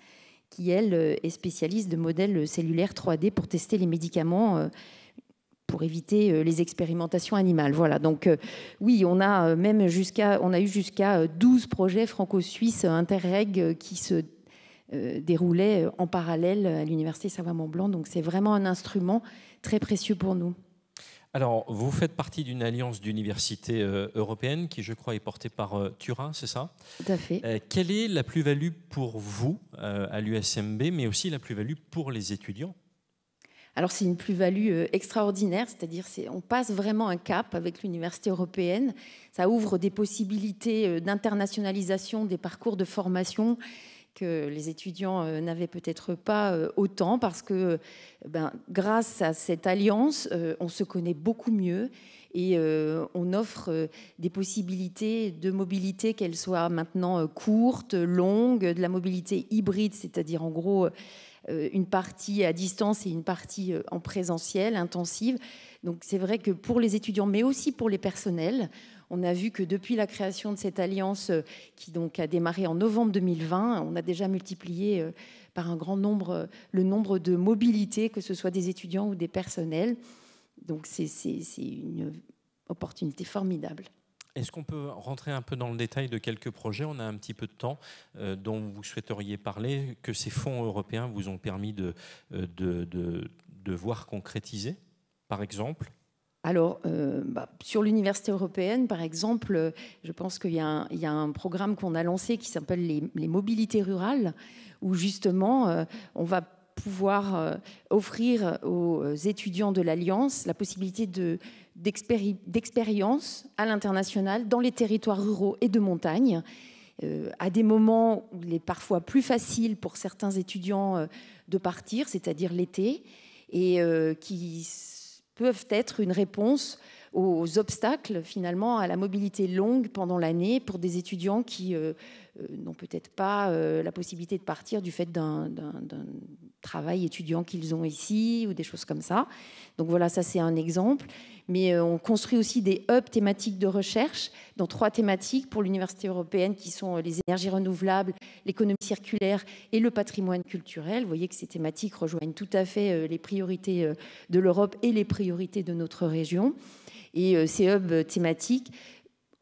[SPEAKER 7] qui, elle, est spécialiste de modèles cellulaires 3D pour tester les médicaments pour éviter les expérimentations animales. Voilà, donc oui, on a eu jusqu'à 12 projets franco-suisses interreg qui se déroulaient en parallèle à l'Université Savoie-Mont-Blanc, donc c'est vraiment un instrument très précieux pour nous.
[SPEAKER 1] Alors, vous faites partie d'une alliance d'universités européennes qui, je crois, est portée par Turin, c'est ça?
[SPEAKER 7] Tout à fait.
[SPEAKER 1] Quelle est la plus-value pour vous à l'USMB, mais aussi la plus-value pour les étudiants?
[SPEAKER 7] Alors, c'est une plus-value extraordinaire, c'est-à-dire on passe vraiment un cap avec l'université européenne. Ça ouvre des possibilités d'internationalisation des parcours de formation que les étudiants n'avaient peut-être pas autant, parce que grâce à cette alliance, on se connaît beaucoup mieux et on offre des possibilités de mobilité, qu'elles soient maintenant courtes, longues, de la mobilité hybride, c'est-à-dire en gros une partie à distance et une partie en présentiel, intensive. Donc c'est vrai que pour les étudiants, mais aussi pour les personnels, on a vu que depuis la création de cette alliance, qui donc a démarré en novembre 2020, on a déjà multiplié par un grand nombre le nombre de mobilités, que ce soit des étudiants ou des personnels. Donc c'est une opportunité formidable.
[SPEAKER 1] Est-ce qu'on peut rentrer un peu dans le détail de quelques projets? On a un petit peu de temps dont vous souhaiteriez parler, que ces fonds européens vous ont permis de voir concrétiser, par exemple?
[SPEAKER 7] Alors, sur l'université européenne, par exemple, je pense qu'il y a un programme qu'on a lancé qui s'appelle les mobilités rurales, où justement, on va pouvoir offrir aux étudiants de l'Alliance la possibilité d'expérience à l'international dans les territoires ruraux et de montagne, à des moments où il est parfois plus facile pour certains étudiants de partir, c'est-à-dire l'été, et qui peuvent être une réponse aux obstacles finalement à la mobilité longue pendant l'année pour des étudiants qui n'ont peut-être pas la possibilité de partir du fait d'un travail étudiant qu'ils ont ici ou des choses comme ça. Donc voilà, ça c'est un exemple. Mais on construit aussi des hubs thématiques de recherche dans 3 thématiques pour l'université européenne qui sont les énergies renouvelables, l'économie circulaire et le patrimoine culturel. Vous voyez que ces thématiques rejoignent tout à fait les priorités de l'Europe et les priorités de notre région. Et ces hubs thématiques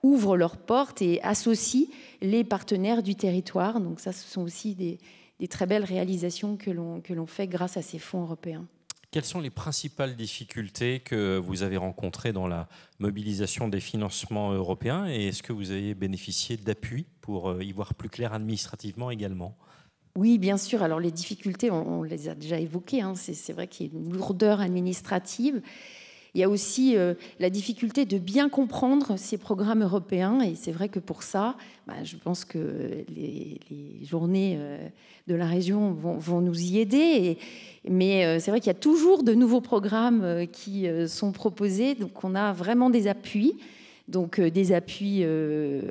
[SPEAKER 7] ouvrent leurs portes et associent les partenaires du territoire. Donc ça, ce sont aussi des très belles réalisations que l'on fait grâce à ces fonds européens.
[SPEAKER 1] Quelles sont les principales difficultés que vous avez rencontrées dans la mobilisation des financements européens, et est-ce que vous avez bénéficié d'appui pour y voir plus clair administrativement également?
[SPEAKER 7] Oui, bien sûr. Alors les difficultés, on les a déjà évoquées. C'est vrai qu'il y a une lourdeur administrative. Il y a aussi la difficulté de bien comprendre ces programmes européens. Et c'est vrai que pour ça, je pense que les journées de la région vont nous y aider. Mais c'est vrai qu'il y a toujours de nouveaux programmes qui sont proposés. Donc on a vraiment des appuis. Donc des appuis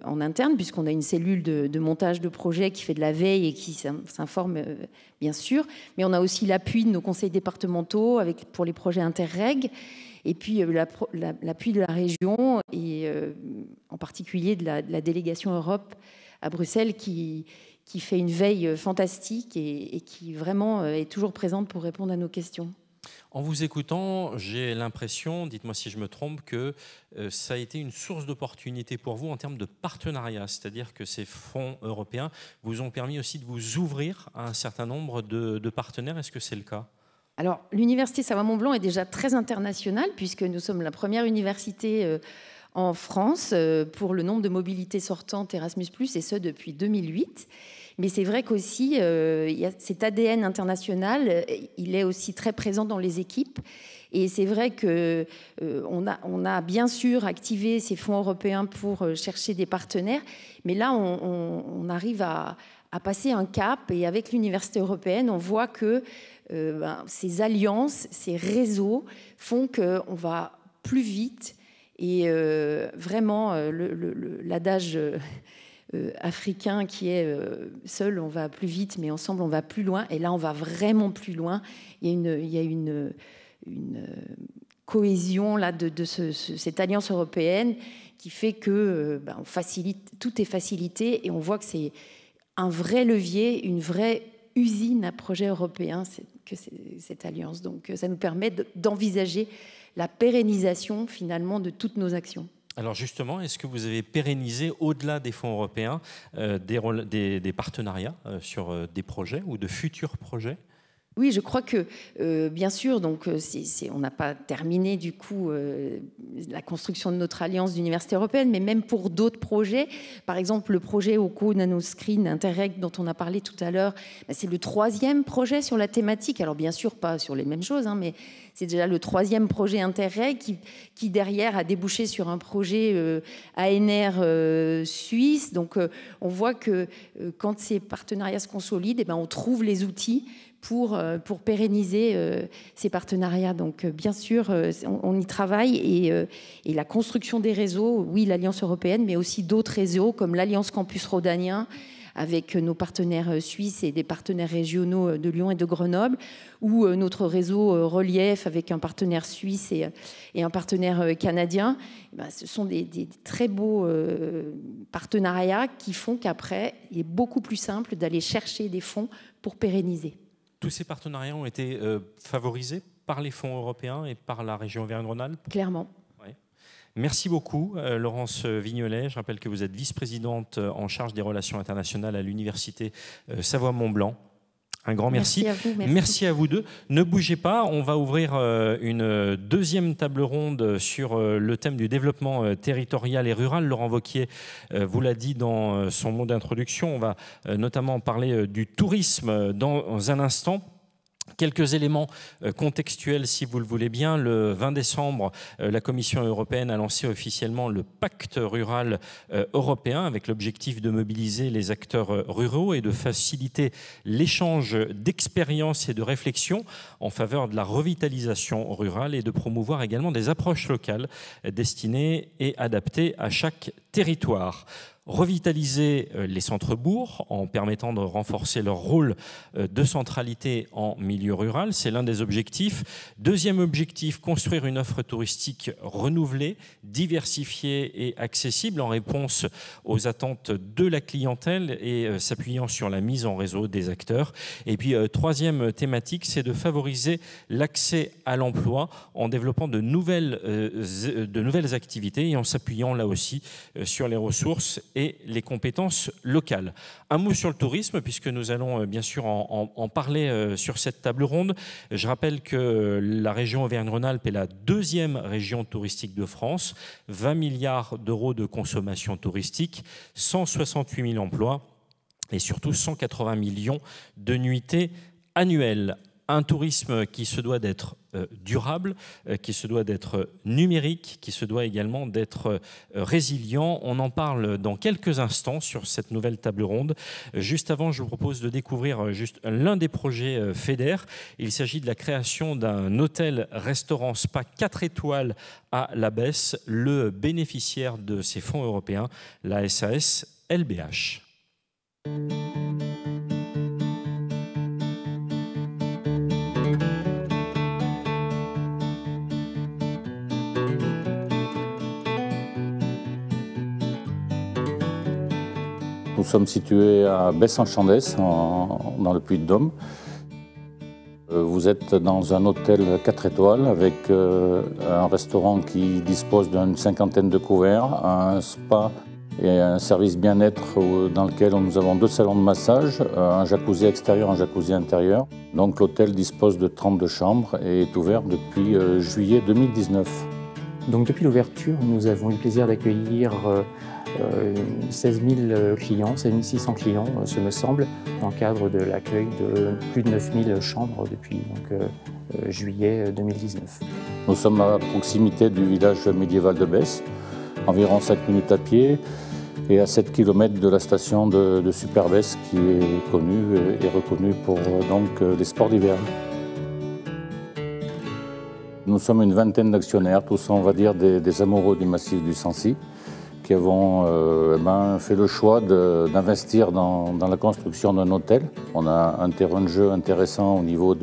[SPEAKER 7] en interne, puisqu'on a une cellule de montage de projets qui fait de la veille et qui s'informe, bien sûr. Mais on a aussi l'appui de nos conseils départementaux pour les projets interreg. Et puis l'appui de la région et en particulier de la délégation Europe à Bruxelles qui fait une veille fantastique et qui vraiment est toujours présente pour répondre à nos questions.
[SPEAKER 1] En vous écoutant, j'ai l'impression, dites-moi si je me trompe, que ça a été une source d'opportunité pour vous en termes de partenariat, c'est-à-dire que ces fonds européens vous ont permis aussi de vous ouvrir à un certain nombre de partenaires. Est-ce que c'est le cas ?
[SPEAKER 7] Alors, l'Université Savoie-Mont-Blanc est déjà très internationale, puisque nous sommes la première université en France pour le nombre de mobilités sortantes Erasmus+, et ce depuis 2008. Mais c'est vrai qu'aussi, il y a cet ADN international, il est aussi très présent dans les équipes. Et c'est vrai qu'on a bien sûr activé ces fonds européens pour chercher des partenaires. Mais là, on arrive à passer un cap. Et avec l'Université européenne, on voit que ces alliances, ces réseaux font qu'on va plus vite. Et vraiment, l'adage africain qui est seul on va plus vite, mais ensemble on va plus loin. Et là, on va vraiment plus loin. Il y a une cohésion là de cette alliance européenne qui fait que on facilite, tout est facilité, et on voit que c'est un vrai levier, une vraie usine à projet européen, cette alliance. Donc ça nous permet d'envisager la pérennisation finalement de toutes nos actions.
[SPEAKER 1] Alors justement, est-ce que vous avez pérennisé, au-delà des fonds européens, des partenariats sur des projets ou de futurs projets ?
[SPEAKER 7] Oui, je crois que, bien sûr, donc, on n'a pas terminé du coup la construction de notre alliance d'université européenne, mais même pour d'autres projets, par exemple le projet OCO Nanoscreen Interreg dont on a parlé tout à l'heure, c'est le 3e projet sur la thématique, alors bien sûr pas sur les mêmes choses, mais c'est déjà le 3e projet Interreg qui derrière a débouché sur un projet ANR suisse. Donc on voit que quand ces partenariats se consolident, on trouve les outils pour pérenniser ces partenariats. Donc bien sûr, on y travaille, et la construction des réseaux, oui, l'Alliance européenne, mais aussi d'autres réseaux comme l'Alliance Campus Rhodanien, avec nos partenaires suisses et des partenaires régionaux de Lyon et de Grenoble, ou notre réseau Relief avec un partenaire suisse et un partenaire canadien. Ce sont des très beaux partenariats qui font qu'après, il est beaucoup plus simple d'aller chercher des fonds pour pérenniser.
[SPEAKER 1] Tous ces partenariats ont été favorisés par les fonds européens et par la région Auvergne-Rhône-Alpes ?
[SPEAKER 7] Clairement.
[SPEAKER 1] Merci beaucoup, Laurence Vignolet. Je rappelle que vous êtes vice-présidente en charge des relations internationales à l'Université Savoie-Mont-Blanc. Un grand merci.
[SPEAKER 7] Merci à vous.
[SPEAKER 1] Merci à vous deux. Ne bougez pas, on va ouvrir une deuxième table ronde sur le thème du développement territorial et rural. Laurent Wauquiez vous l'a dit dans son mot d'introduction. On va notamment parler du tourisme dans un instant. Quelques éléments contextuels, si vous le voulez bien. Le 20 décembre, la Commission européenne a lancé officiellement le pacte rural européen avec l'objectif de mobiliser les acteurs ruraux et de faciliter l'échange d'expériences et de réflexions en faveur de la revitalisation rurale, et de promouvoir également des approches locales destinées et adaptées à chaque territoire. Revitaliser les centres-bourgs en permettant de renforcer leur rôle de centralité en milieu rural, c'est l'un des objectifs. Deuxième objectif, construire une offre touristique renouvelée, diversifiée et accessible en réponse aux attentes de la clientèle et s'appuyant sur la mise en réseau des acteurs. Et puis, troisième thématique, c'est de favoriser l'accès à l'emploi en développant de nouvelles activités et en s'appuyant là aussi sur les ressources et les compétences locales. Un mot sur le tourisme, puisque nous allons bien sûr en parler sur cette table ronde. Je rappelle que la région Auvergne-Rhône-Alpes est la 2e région touristique de France, 20 milliards d'euros de consommation touristique, 168 000 emplois et surtout 180 millions de nuitées annuelles. Un tourisme qui se doit d'être durable, qui se doit d'être numérique, qui se doit également d'être résilient. On en parle dans quelques instants sur cette nouvelle table ronde. Juste avant, je vous propose de découvrir juste l'un des projets FEDER. Il s'agit de la création d'un hôtel-restaurant spa 4 étoiles à La Besse, le bénéficiaire de ces fonds européens, la SAS LBH.
[SPEAKER 8] Nous sommes situés à Besse-en-Chandès, dans le Puy-de-Dôme. Vous êtes dans un hôtel 4 étoiles avec un restaurant qui dispose d'une 50aine de couverts, un spa et un service bien-être dans lequel nous avons 2 salons de massage, un jacuzzi extérieur, un jacuzzi intérieur. Donc l'hôtel dispose de 32 chambres et est ouvert depuis juillet 2019.
[SPEAKER 9] Donc depuis l'ouverture, nous avons eu le plaisir d'accueillir 16 000 clients, 16 600 clients, ce me semble, dans le cadre de l'accueil de plus de 9 000 chambres depuis juillet 2019.
[SPEAKER 8] Nous sommes à proximité du village médiéval de Besse, environ 5 minutes à pied, et à 7 km de la station de Super-Besse qui est connue et reconnue pour les sports d'hiver. Nous sommes une vingtaine d'actionnaires, tous on va dire des amoureux du massif du Sancy, qui avons fait le choix d'investir dans la construction d'un hôtel. On a un terrain de jeu intéressant au niveau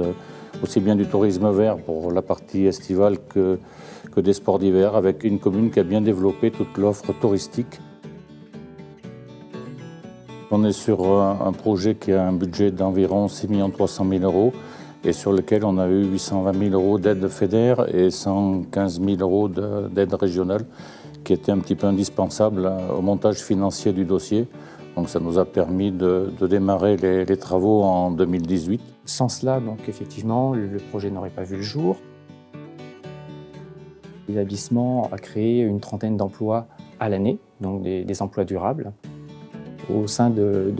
[SPEAKER 8] aussi bien du tourisme vert pour la partie estivale que des sports d'hiver, avec une commune qui a bien développé toute l'offre touristique. On est sur un projet qui a un budget d'environ 6 300 000 € et sur lequel on a eu 820 000 € d'aide FEDER et 115 000 € d'aide régionale, qui était un petit peu indispensable au montage financier du dossier. Donc ça nous a permis de démarrer les travaux en 2018.
[SPEAKER 9] Sans cela, donc effectivement, le projet n'aurait pas vu le jour. L'établissement a créé une trentaine d'emplois à l'année, donc des emplois durables, au sein de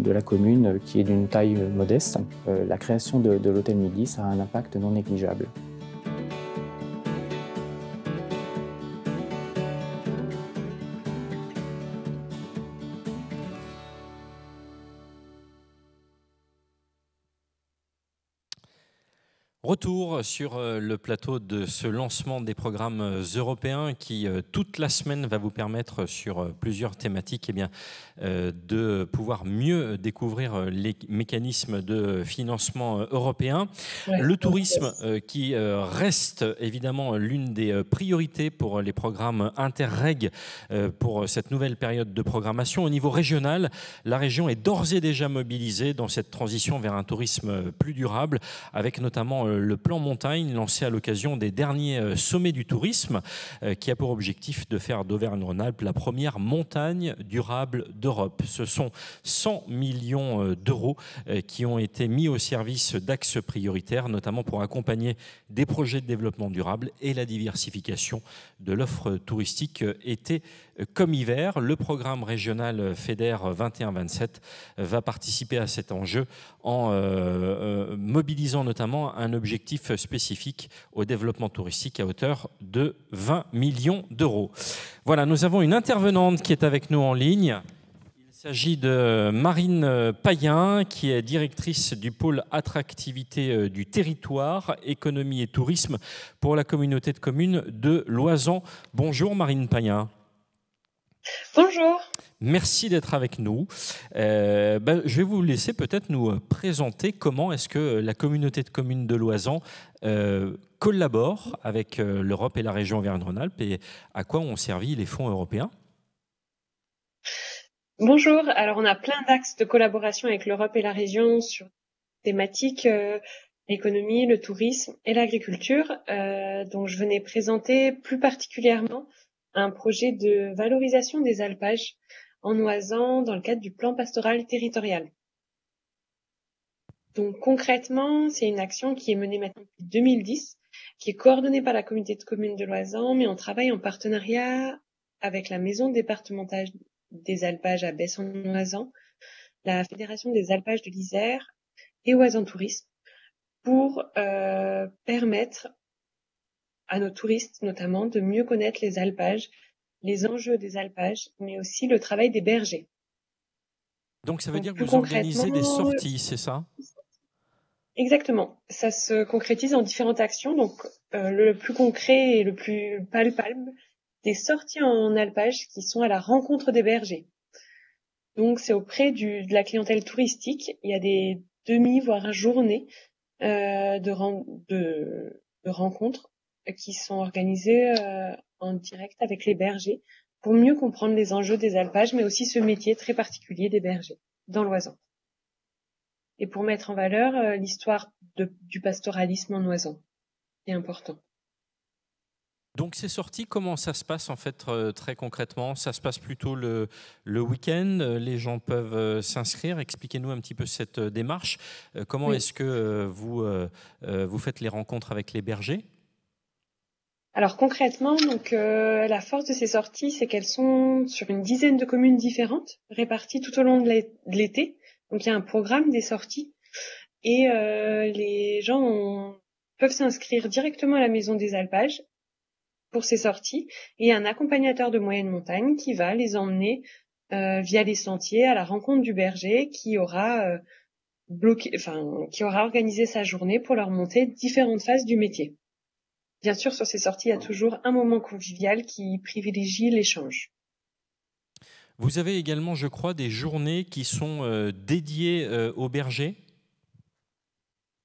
[SPEAKER 9] la commune qui est d'une taille modeste. La création de l'hôtel Midi, ça a un impact non négligeable.
[SPEAKER 1] Retour sur le plateau de ce lancement des programmes européens qui, toute la semaine, va vous permettre sur plusieurs thématiques de pouvoir mieux découvrir les mécanismes de financement européens. Ouais. Le tourisme qui reste évidemment l'une des priorités pour les programmes Interreg pour cette nouvelle période de programmation. Au niveau régional, la région est d'ores et déjà mobilisée dans cette transition vers un tourisme plus durable, avec notamment le plan montagne lancé à l'occasion des derniers sommets du tourisme qui a pour objectif de faire d'Auvergne-Rhône-Alpes la première montagne durable d'Europe. Ce sont 100 millions d'euros qui ont été mis au service d'axes prioritaires, notamment pour accompagner des projets de développement durable et la diversification de l'offre touristique été comme hiver. Le programme régional FEDER 21-27 va participer à cet enjeu en mobilisant notamment un objectif spécifique au développement touristique à hauteur de 20 millions d'euros. Voilà, nous avons une intervenante qui est avec nous en ligne. Il s'agit de Marine Payen, qui est directrice du pôle attractivité du territoire, économie et tourisme pour la communauté de communes de Loizan. Bonjour Marine Payen.
[SPEAKER 10] Bonjour.
[SPEAKER 1] Merci d'être avec nous. Je vais vous laisser peut-être nous présenter comment est-ce que la communauté de communes de Loizan collabore avec l'Europe et la région Auvergne-Rhône-Alpes et à quoi ont servi les fonds européens.
[SPEAKER 10] Bonjour. Alors, on a plein d'axes de collaboration avec l'Europe et la région sur thématiques l'économie, le tourisme et l'agriculture. Donc, je venais présenter plus particulièrement un projet de valorisation des alpages en Loizan dans le cadre du plan pastoral territorial. Donc concrètement, c'est une action qui est menée maintenant depuis 2010, qui est coordonnée par la communauté de communes de Loizan, mais on travaille en partenariat avec la maison départementale des alpages à Besse-en-Loizan, la Fédération des alpages de l'Isère et Oisan Tourisme pour permettre à nos touristes notamment de mieux connaître les alpages, les enjeux des alpages, mais aussi le travail des bergers.
[SPEAKER 1] Donc ça veut dire que vous organisez des sorties, c'est ça ?
[SPEAKER 10] Exactement. Ça se concrétise en différentes actions. Donc le plus concret et le plus palpable, des sorties en alpage qui sont à la rencontre des bergers. Donc c'est auprès de la clientèle touristique. Il y a des demi, voire journées de rencontres qui sont organisées en direct avec les bergers pour mieux comprendre les enjeux des alpages, mais aussi ce métier très particulier des bergers dans l'Oisan. et pour mettre en valeur l'histoire du pastoralisme en Oisans. C'est important.
[SPEAKER 1] Donc ces sorties, comment ça se passe en fait très concrètement? Ça se passe plutôt le week-end, les gens peuvent s'inscrire. Expliquez-nous un petit peu cette démarche. Comment
[SPEAKER 10] Oui.
[SPEAKER 1] est-ce que vous faites les rencontres avec les bergers?
[SPEAKER 10] Alors concrètement, donc la force de ces sorties, c'est qu'elles sont sur une dizaine de communes différentes, réparties tout au long de l'été. Donc il y a un programme des sorties et les gens peuvent s'inscrire directement à la Maison des Alpages pour ces sorties, et un accompagnateur de moyenne montagne qui va les emmener via les sentiers à la rencontre du berger qui aura qui aura organisé sa journée pour leur montrer différentes phases du métier. Bien sûr, sur ces sorties, il y a toujours un moment convivial qui privilégie l'échange.
[SPEAKER 1] Vous avez également, je crois, des journées qui sont dédiées aux bergers?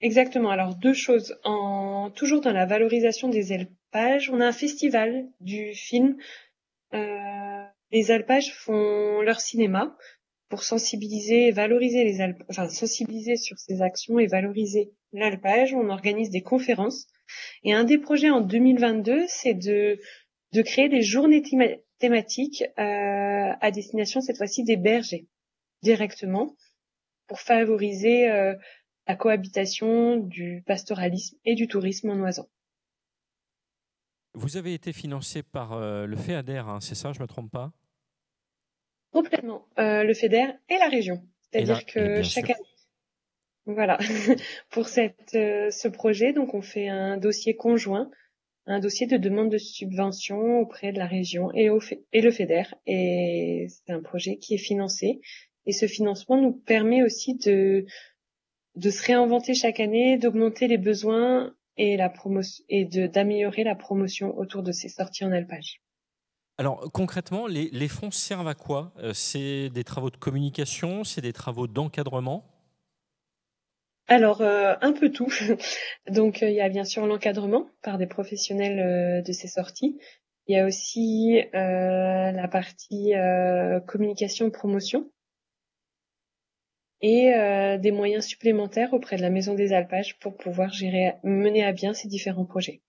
[SPEAKER 10] Exactement. Alors, deux choses. Toujours dans la valorisation des alpages, on a un festival du film. Les alpages font leur cinéma pour sensibiliser et valoriser sensibiliser sur ces actions et valoriser l'alpage. On organise des conférences. Et un des projets en 2022, c'est de créer des journées thématiques à destination cette fois-ci des bergers directement pour favoriser la cohabitation du pastoralisme et du tourisme en Oisans.
[SPEAKER 1] Vous avez été financé par le FEADER, hein, c'est ça, je ne me trompe pas?
[SPEAKER 10] Complètement. Le FEDER et la région. C'est-à-dire que chaque année, voilà, pour ce projet, donc on fait un dossier conjoint, un dossier de demande de subvention auprès de la région et le FEDER. Et c'est un projet qui est financé. Et ce financement nous permet aussi de se réinventer chaque année, d'augmenter les besoins et d'améliorer la promotion autour de ces sorties en alpage.
[SPEAKER 1] Alors concrètement, les fonds servent à quoi? C'est des travaux de communication, c'est des travaux d'encadrement?
[SPEAKER 10] Alors, un peu tout. Donc, il y a bien sûr l'encadrement par des professionnels de ces sorties. Il y a aussi la partie communication, promotion et des moyens supplémentaires auprès de la Maison des Alpages pour pouvoir mener à bien ces différents projets.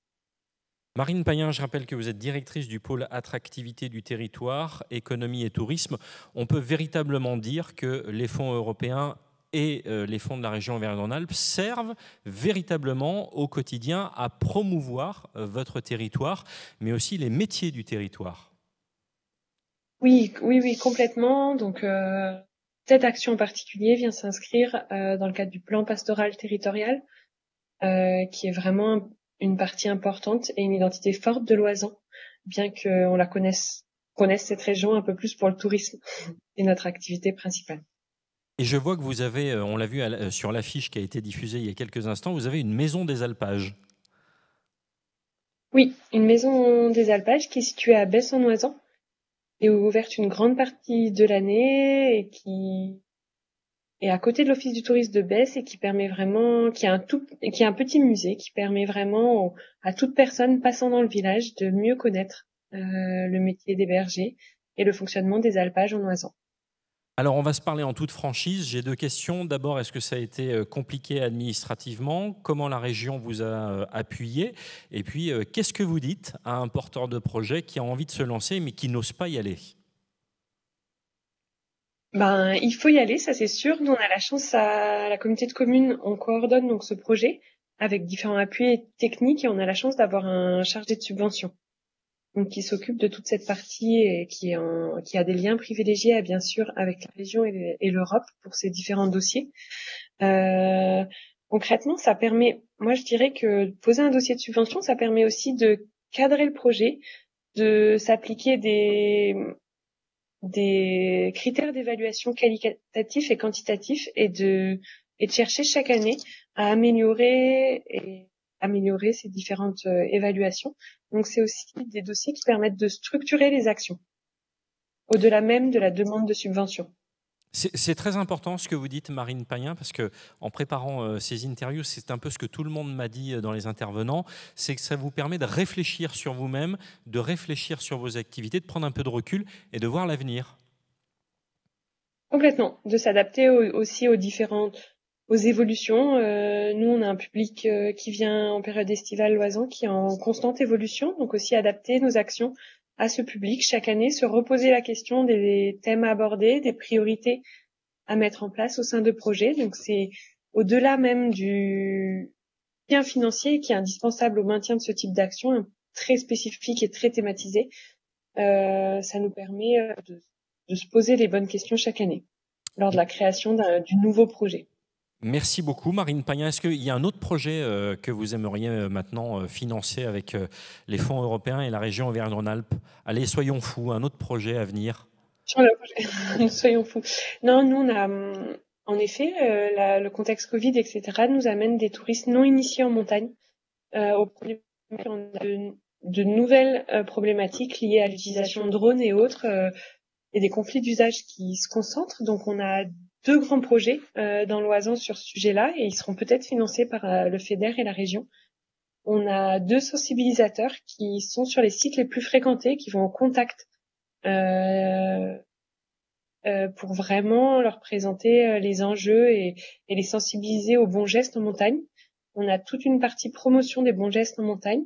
[SPEAKER 1] Marine Payen, je rappelle que vous êtes directrice du pôle attractivité du territoire, économie et tourisme. On peut véritablement dire que les fonds européens et les fonds de la région Auvergne-Rhône-Alpes servent véritablement au quotidien à promouvoir votre territoire, mais aussi les métiers du territoire.
[SPEAKER 10] Oui, complètement. Donc, cette action en particulier vient s'inscrire dans le cadre du plan pastoral territorial, qui est vraiment une partie importante et une identité forte de l'Oisan, bien qu'on la connaisse cette région un peu plus pour le tourisme et notre activité principale.
[SPEAKER 1] Et je vois que vous avez, on l'a vu sur l'affiche qui a été diffusée il y a quelques instants, vous avez une maison des alpages.
[SPEAKER 10] Oui, une maison des alpages qui est située à Besse-en-Oisan et ouverte une grande partie de l'année et qui est à côté de l'office du tourisme de Besse et qui permet vraiment, qui a un petit musée qui permet vraiment à toute personne passant dans le village de mieux connaître le métier des bergers et le fonctionnement des alpages en Oisan.
[SPEAKER 1] Alors, on va se parler en toute franchise. J'ai deux questions. D'abord, est-ce que ça a été compliqué administrativement? Comment la région vous a appuyé? Et puis, qu'est-ce que vous dites à un porteur de projet qui a envie de se lancer mais qui n'ose pas y aller?
[SPEAKER 10] Il faut y aller, ça c'est sûr. Nous, on a la chance à la communauté de communes, on coordonne donc ce projet avec différents appuis techniques et on a la chance d'avoir un chargé de subvention. Donc, qui s'occupe de toute cette partie et qui a des liens privilégiés, bien sûr, avec la région et l'Europe pour ces différents dossiers. Concrètement, ça permet, moi je dirais que poser un dossier de subvention, ça permet aussi de cadrer le projet, de s'appliquer des critères d'évaluation qualitatifs et quantitatifs et de chercher chaque année à améliorer ces différentes évaluations. Donc, c'est aussi des dossiers qui permettent de structurer les actions, au-delà même de la demande de subvention.
[SPEAKER 1] C'est très important ce que vous dites, Marine Payen, parce qu'en préparant ces interviews, c'est un peu ce que tout le monde m'a dit dans les intervenants, c'est que ça vous permet de réfléchir sur vous-même, de réfléchir sur vos activités, de prendre un peu de recul et de voir l'avenir.
[SPEAKER 10] Complètement, de s'adapter aussi aux différentes aux évolutions. Nous, on a un public qui vient en période estivale loisans, qui est en constante évolution, donc aussi adapter nos actions à ce public chaque année, se reposer la question des thèmes à aborder, des priorités à mettre en place au sein de projets. Donc c'est au-delà même du bien financier qui est indispensable au maintien de ce type d'action, très spécifique et très thématisé. Ça nous permet de se poser les bonnes questions chaque année lors de la création du nouveau projet.
[SPEAKER 1] Merci beaucoup Marine Payen. Est-ce qu'il y a un autre projet que vous aimeriez maintenant financer avec les fonds européens et la région Auvergne-Rhône-Alpes? Allez, soyons fous, un autre projet à venir.
[SPEAKER 10] Sur le projet, soyons fous. Non, nous on a, en effet, le contexte Covid, etc., nous amène des touristes non initiés en montagne. On a de nouvelles problématiques liées à l'utilisation de drones et autres, et des conflits d'usage qui se concentrent. Donc on a 2 grands projets dans l'Oisan sur ce sujet-là, et ils seront peut-être financés par le FEDER et la région. On a 2 sensibilisateurs qui sont sur les sites les plus fréquentés, qui vont au contact pour vraiment leur présenter les enjeux et les sensibiliser aux bons gestes en montagne. On a toute une partie promotion des bons gestes en montagne,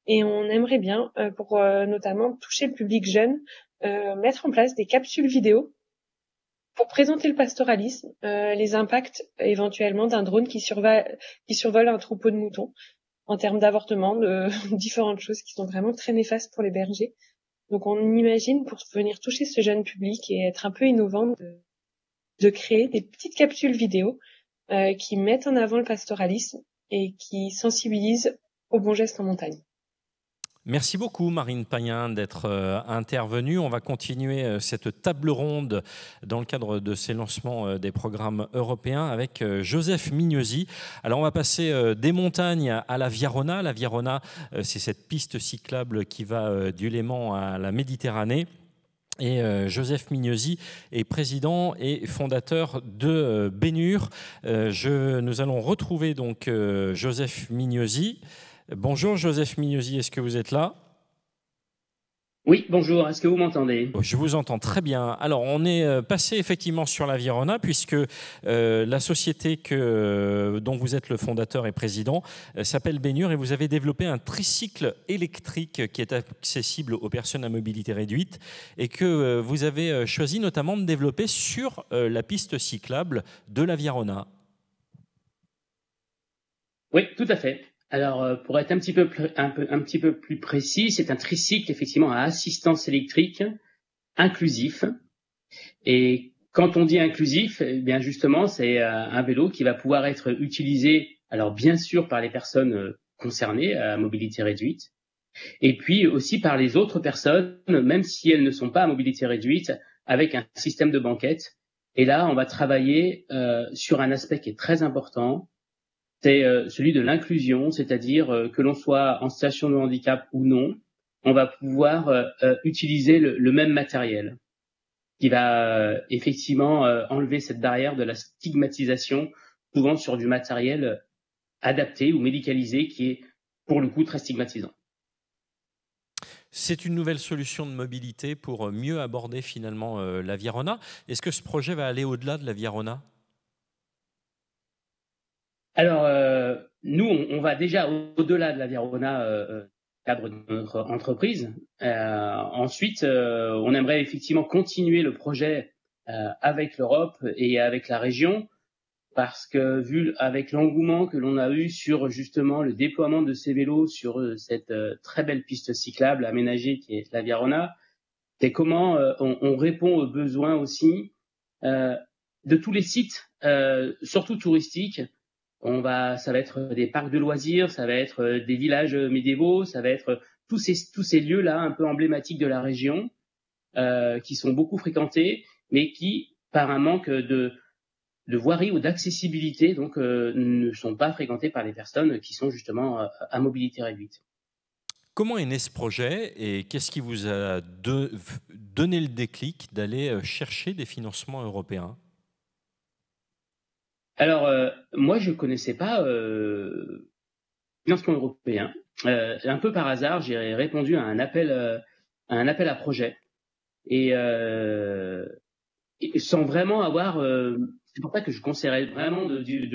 [SPEAKER 10] et on aimerait bien, pour notamment toucher le public jeune, mettre en place des capsules vidéo pour présenter le pastoralisme, les impacts éventuellement d'un drone qui survole un troupeau de moutons, en termes d'avortement, de différentes choses qui sont vraiment très néfastes pour les bergers. Donc on imagine, pour venir toucher ce jeune public et être un peu innovant, de créer des petites capsules vidéo qui mettent en avant le pastoralisme et qui sensibilisent aux bons gestes en montagne.
[SPEAKER 1] Merci beaucoup Marine Payen d'être intervenue. On va continuer cette table ronde dans le cadre de ces lancements des programmes européens avec Joseph Mignosi. Alors on va passer des montagnes à la Viarona. La Viarona, c'est cette piste cyclable qui va du Léman à la Méditerranée. Et Joseph Mignosi est président et fondateur de Bénur. Nous allons retrouver donc Joseph Mignosi. Bonjour Joseph Mignosi, est-ce que vous êtes là?
[SPEAKER 11] Oui, bonjour, est-ce que vous m'entendez?
[SPEAKER 1] Je vous entends très bien. Alors, on est passé effectivement sur la Viarona, puisque la société dont vous êtes le fondateur et président s'appelle Bénur, et vous avez développé un tricycle électrique qui est accessible aux personnes à mobilité réduite, et que vous avez choisi notamment de développer sur la piste cyclable de la Viarona.
[SPEAKER 11] Oui, tout à fait. Alors, pour être un petit peu plus précis, c'est un tricycle effectivement à assistance électrique inclusif. Et quand on dit inclusif, eh bien justement, c'est un vélo qui va pouvoir être utilisé, alors bien sûr par les personnes concernées à mobilité réduite, et puis aussi par les autres personnes, même si elles ne sont pas à mobilité réduite, avec un système de banquette. Et là, on va travailler sur un aspect qui est très important. C'est celui de l'inclusion, c'est-à-dire que l'on soit en situation de handicap ou non, on va pouvoir utiliser le même matériel, qui va effectivement enlever cette barrière de la stigmatisation, souvent sur du matériel adapté ou médicalisé, qui est pour le coup très stigmatisant.
[SPEAKER 1] C'est une nouvelle solution de mobilité pour mieux aborder finalement la Viarona. Est-ce que ce projet va aller au-delà de la Viarona ?
[SPEAKER 11] Alors, nous, on va déjà au-delà de la Viarona cadre de notre entreprise. Ensuite, on aimerait effectivement continuer le projet avec l'Europe et avec la région, parce que vu avec l'engouement que l'on a eu sur justement le déploiement de ces vélos sur cette très belle piste cyclable aménagée qui est la Viarona, c'est comment on répond aux besoins aussi de tous les sites, surtout touristiques. Ça va être des parcs de loisirs, ça va être des villages médiévaux, ça va être tous ces lieux-là un peu emblématiques de la région qui sont beaucoup fréquentés, mais qui, par un manque de voirie ou d'accessibilité, donc ne sont pas fréquentés par les personnes qui sont justement à mobilité réduite.
[SPEAKER 1] Comment est né ce projet et qu'est-ce qui vous a donné le déclic d'aller chercher des financements européens ?
[SPEAKER 11] Alors, moi, je ne connaissais pas le financement européen. Un peu par hasard, j'ai répondu à un appel à projet et sans vraiment avoir c'est pour ça que je conseillerais vraiment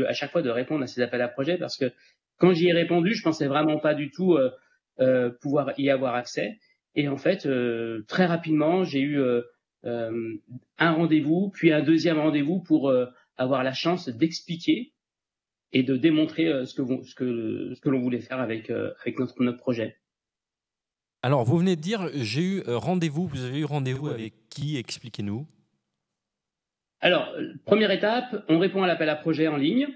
[SPEAKER 11] à chaque fois de répondre à ces appels à projets, parce que quand j'y ai répondu, je pensais vraiment pas du tout pouvoir y avoir accès. Et en fait, très rapidement, j'ai eu un rendez-vous, puis un deuxième rendez-vous pour avoir la chance d'expliquer et de démontrer ce que l'on voulait faire avec notre projet.
[SPEAKER 1] Alors, vous venez de dire, j'ai eu rendez-vous. Vous avez eu rendez-vous avec qui? Expliquez-nous.
[SPEAKER 11] Alors, première étape, on répond à l'appel à projet en ligne.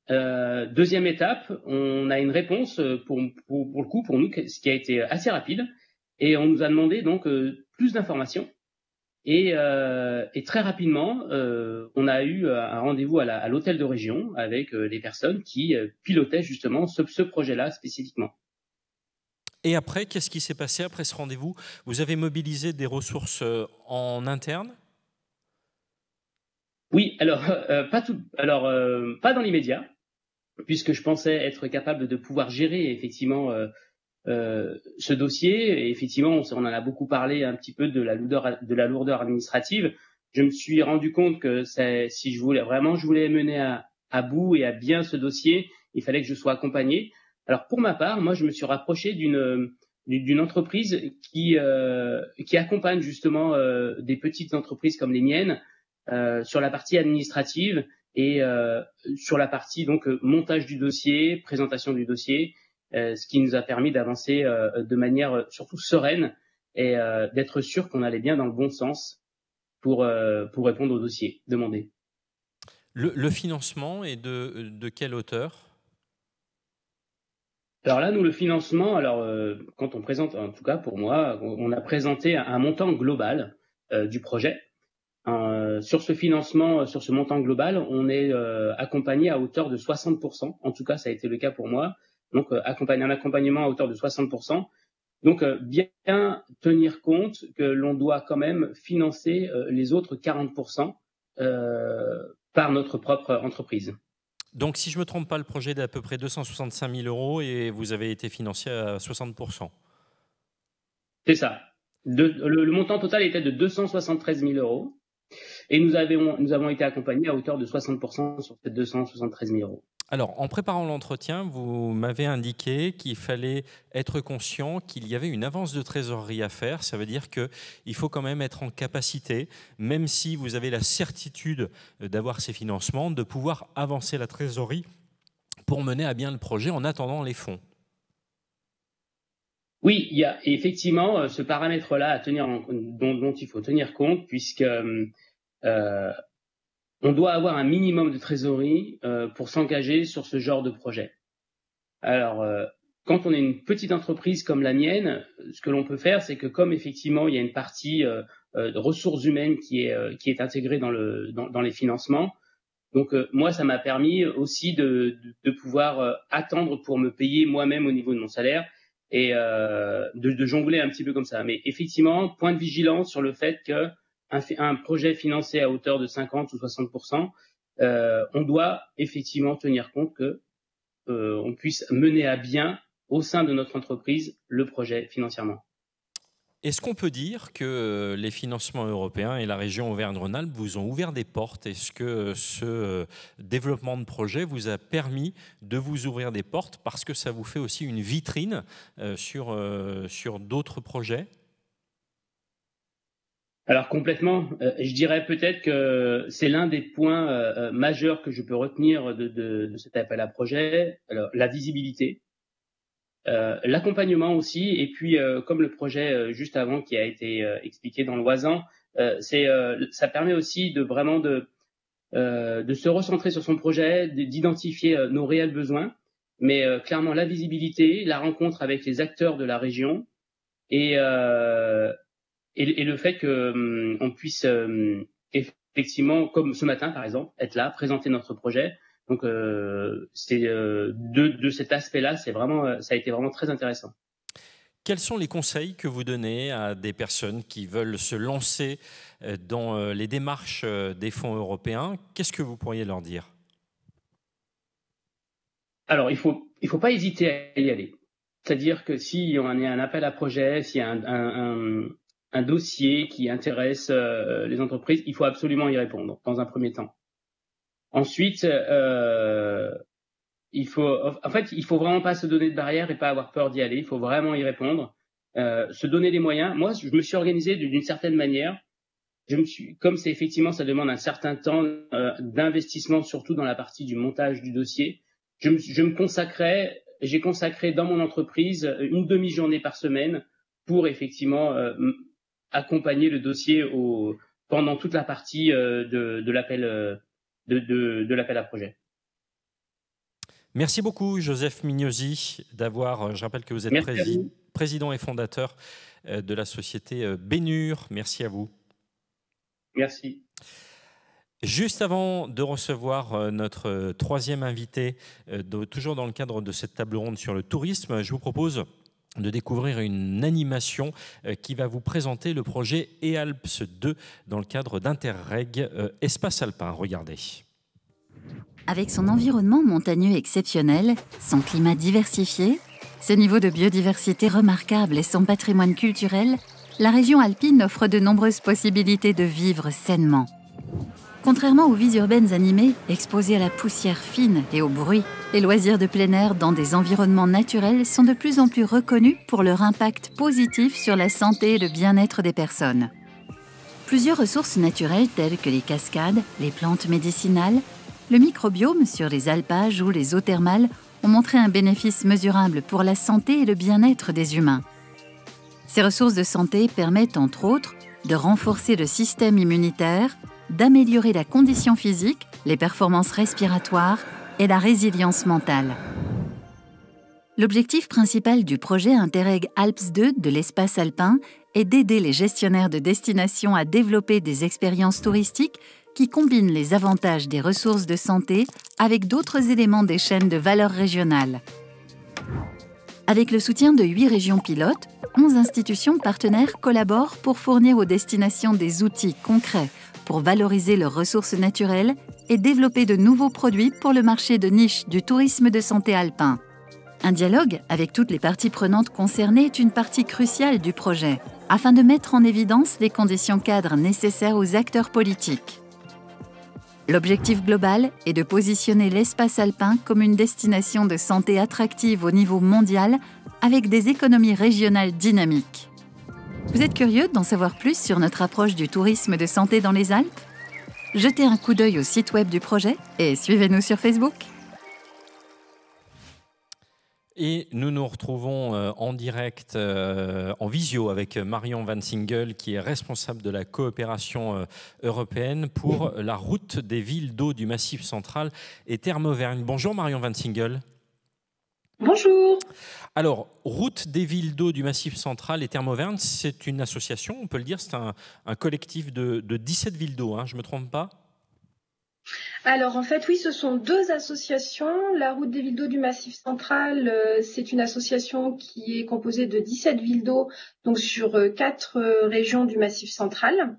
[SPEAKER 11] Deuxième étape, on a une réponse pour le coup, pour nous, ce qui a été assez rapide. Et on nous a demandé donc plus d'informations. Et très rapidement, on a eu un rendez-vous à l'hôtel de région avec les personnes qui pilotaient justement ce projet-là spécifiquement.
[SPEAKER 1] Et après, qu'est-ce qui s'est passé après ce rendez-vous? Vous avez mobilisé des ressources en interne?
[SPEAKER 11] Oui, alors pas dans l'immédiat, puisque je pensais être capable de pouvoir gérer effectivement ce dossier. Et effectivement, on en a beaucoup parlé un petit peu de la lourdeur administrative. Je me suis rendu compte que si je voulais mener à bout et à bien ce dossier, il fallait que je sois accompagné. Alors pour ma part, moi je me suis rapproché d'une entreprise qui accompagne justement des petites entreprises comme les miennes sur la partie administrative et sur la partie donc montage du dossier, présentation du dossier, ce qui nous a permis d'avancer de manière surtout sereine et d'être sûr qu'on allait bien dans le bon sens pour répondre au dossier demandé.
[SPEAKER 1] Le financement est de quelle hauteur?
[SPEAKER 11] Alors là, nous, le financement, quand on présente, en tout cas pour moi, on a présenté un montant global du projet. Sur ce financement, sur ce montant global, on est accompagné à hauteur de 60%. En tout cas, ça a été le cas pour moi. Donc, un accompagnement à hauteur de 60%. Donc, bien tenir compte que l'on doit quand même financer les autres 40% par notre propre entreprise.
[SPEAKER 1] Donc, si je ne me trompe pas, le projet est d'à peu près 265 000 € et vous avez été financé à 60%.
[SPEAKER 11] C'est ça. Le montant total était de 273 000 € et nous avons été accompagnés à hauteur de 60% sur ces 273 000 €.
[SPEAKER 1] Alors, en préparant l'entretien, vous m'avez indiqué qu'il fallait être conscient qu'il y avait une avance de trésorerie à faire. Ça veut dire qu'il faut quand même être en capacité, même si vous avez la certitude d'avoir ces financements, de pouvoir avancer la trésorerie pour mener à bien le projet en attendant les fonds.
[SPEAKER 11] Oui, il y a effectivement ce paramètre-là dont il faut tenir compte, puisque on doit avoir un minimum de trésorerie pour s'engager sur ce genre de projet. Alors, quand on est une petite entreprise comme la mienne, ce que l'on peut faire, c'est que comme effectivement il y a une partie de ressources humaines qui est intégrée dans les financements, donc moi ça m'a permis aussi de pouvoir attendre pour me payer moi-même au niveau de mon salaire et de jongler un petit peu comme ça. Mais effectivement, point de vigilance sur le fait que un projet financé à hauteur de 50 ou 60%, on doit effectivement tenir compte que on puisse mener à bien au sein de notre entreprise le projet financièrement.
[SPEAKER 1] Est-ce qu'on peut dire que les financements européens et la région Auvergne-Rhône-Alpes vous ont ouvert des portes? Est-ce que ce développement de projet vous a permis de vous ouvrir des portes parce que ça vous fait aussi une vitrine sur d'autres projets?
[SPEAKER 11] Alors complètement, je dirais peut-être que c'est l'un des points majeurs que je peux retenir de cet appel à projet, alors, la visibilité, l'accompagnement aussi, et puis comme le projet juste avant qui a été expliqué dans l'Oisan, ça permet aussi de vraiment de se recentrer sur son projet, d'identifier nos réels besoins, mais clairement la visibilité, la rencontre avec les acteurs de la région et le fait qu'on puisse effectivement, comme ce matin par exemple, être là, présenter notre projet. Donc de cet aspect-là, ça a été vraiment très intéressant.
[SPEAKER 1] Quels sont les conseils que vous donnez à des personnes qui veulent se lancer dans les démarches des fonds européens? Qu'est-ce que vous pourriez leur dire?
[SPEAKER 11] Alors, il faut pas hésiter à y aller. C'est-à-dire que si on a un appel à projet, s'il y a un dossier qui intéresse les entreprises, il faut absolument y répondre dans un premier temps. Ensuite, il faut vraiment pas se donner de barrières et pas avoir peur d'y aller. Il faut vraiment y répondre, se donner les moyens. Moi, je me suis organisé d'une certaine manière. Comme c'est effectivement, ça demande un certain temps d'investissement, surtout dans la partie du montage du dossier. J'ai consacré dans mon entreprise une demi-journée par semaine pour effectivement accompagner le dossier pendant toute la partie de l'appel à projet.
[SPEAKER 1] Merci beaucoup, Joseph Mignosi, je rappelle que vous êtes président et fondateur de la société Bénur. Merci à vous.
[SPEAKER 11] Merci.
[SPEAKER 1] Juste avant de recevoir notre troisième invité, toujours dans le cadre de cette table ronde sur le tourisme, je vous propose de découvrir une animation qui va vous présenter le projet EALPS 2 dans le cadre d'Interreg Espace Alpin. Regardez.
[SPEAKER 12] Avec son environnement montagneux exceptionnel, son climat diversifié, ce niveau de biodiversité remarquable et son patrimoine culturel, la région alpine offre de nombreuses possibilités de vivre sainement. Contrairement aux vies urbaines animées, exposées à la poussière fine et au bruit, les loisirs de plein air dans des environnements naturels sont de plus en plus reconnus pour leur impact positif sur la santé et le bien-être des personnes. Plusieurs ressources naturelles telles que les cascades, les plantes médicinales, le microbiome sur les alpages ou les eaux thermales ont montré un bénéfice mesurable pour la santé et le bien-être des humains. Ces ressources de santé permettent, entre autres, de renforcer le système immunitaire, d'améliorer la condition physique, les performances respiratoires et la résilience mentale. L'objectif principal du projet Interreg Alps 2 de l'espace alpin est d'aider les gestionnaires de destination à développer des expériences touristiques qui combinent les avantages des ressources de santé avec d'autres éléments des chaînes de valeur régionales. Avec le soutien de 8 régions pilotes, 11 institutions partenaires collaborent pour fournir aux destinations des outils concrets pour valoriser leurs ressources naturelles et développer de nouveaux produits pour le marché de niche du tourisme de santé alpin. Un dialogue avec toutes les parties prenantes concernées est une partie cruciale du projet, afin de mettre en évidence les conditions cadres nécessaires aux acteurs politiques. L'objectif global est de positionner l'espace alpin comme une destination de santé attractive au niveau mondial avec des économies régionales dynamiques. Vous êtes curieux d'en savoir plus sur notre approche du tourisme de santé dans les Alpes? Jetez un coup d'œil au site web du projet et suivez-nous sur Facebook.
[SPEAKER 1] Et nous nous retrouvons en direct, en visio, avec Marion Van Singel, qui est responsable de la coopération européenne pour la route des villes d'eau du Massif central et Terme Auvergne. Bonjour Marion Van Singel.
[SPEAKER 10] Bonjour.
[SPEAKER 1] Alors, Route des villes d'eau du Massif central et Terme Auvergne, c'est une association, on peut le dire, c'est un collectif de 17 villes d'eau, hein, je ne me trompe pas?
[SPEAKER 10] Alors en fait oui, ce sont 2 associations. La route des villes d'eau du Massif central, c'est une association qui est composée de 17 villes d'eau, donc sur 4 régions du Massif central,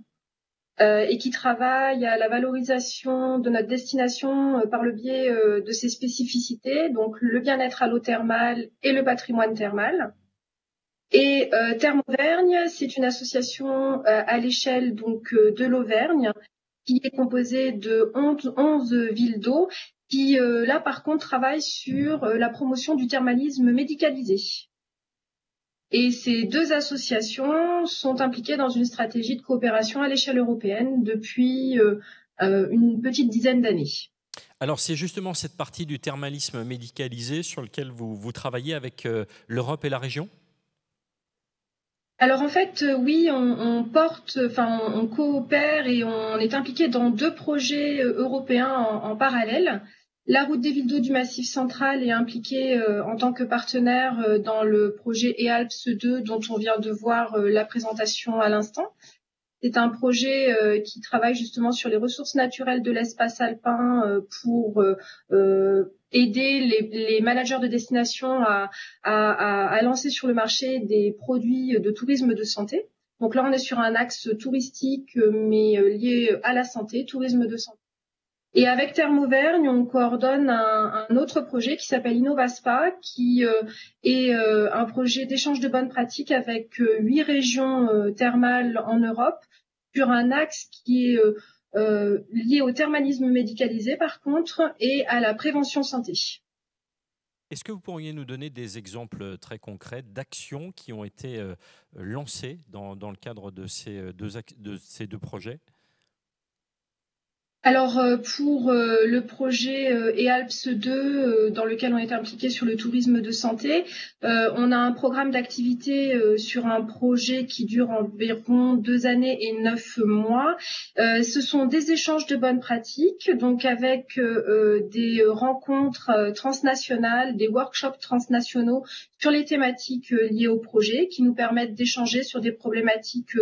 [SPEAKER 10] et qui travaille à la valorisation de notre destination par le biais de ses spécificités, donc le bien-être à l'eau thermale et le patrimoine thermal. Et Terme Auvergne, c'est une association à l'échelle donc de l'Auvergne, qui est composée de 11 villes d'eau, qui là par contre travaillent sur la promotion du thermalisme médicalisé. Et ces 2 associations sont impliquées dans une stratégie de coopération à l'échelle européenne depuis une petite dizaine d'années.
[SPEAKER 1] Alors c'est justement cette partie du thermalisme médicalisé sur lequel vous travaillez avec l'Europe et la région ?
[SPEAKER 10] Alors en fait, oui, on coopère et on est impliqué dans 2 projets européens en parallèle. La route des villes d'eau du Massif central est impliquée en tant que partenaire dans le projet EALPS 2 dont on vient de voir la présentation à l'instant. C'est un projet qui travaille justement sur les ressources naturelles de l'espace alpin pour aider les managers de destination à lancer sur le marché des produits de tourisme de santé. Donc là, on est sur un axe touristique, mais lié à la santé, tourisme de santé. Et avec Terme Auvergne, on coordonne un autre projet qui s'appelle InnovaSpa, qui est un projet d'échange de bonnes pratiques avec 8 régions thermales en Europe, sur un axe qui est
[SPEAKER 13] liées au thermalisme médicalisé par contre et à la prévention santé.
[SPEAKER 1] Est-ce que vous pourriez nous donner des exemples très concrets d'actions qui ont été lancées dans le cadre de ces deux projets ?
[SPEAKER 13] Alors pour le projet EALPS 2 dans lequel on est impliqué sur le tourisme de santé, on a un programme d'activité sur un projet qui dure environ 2 années et 9 mois. Ce sont des échanges de bonnes pratiques, donc avec des rencontres transnationales, des workshops transnationaux sur les thématiques liées au projet qui nous permettent d'échanger sur des problématiques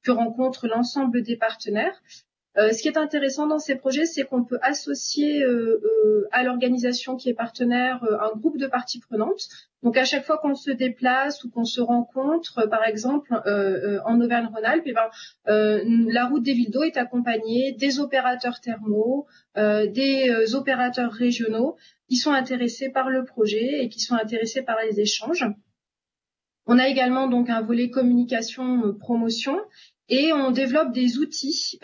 [SPEAKER 13] que rencontrent l'ensemble des partenaires. Ce qui est intéressant dans ces projets, c'est qu'on peut associer à l'organisation qui est partenaire un groupe de parties prenantes. Donc à chaque fois qu'on se déplace ou qu'on se rencontre, par exemple en Auvergne-Rhône-Alpes, la route des villes d'eau est accompagnée des opérateurs thermaux, des opérateurs régionaux qui sont intéressés par le projet et qui sont intéressés par les échanges. On a également donc un volet communication, promotion. Et on développe des outils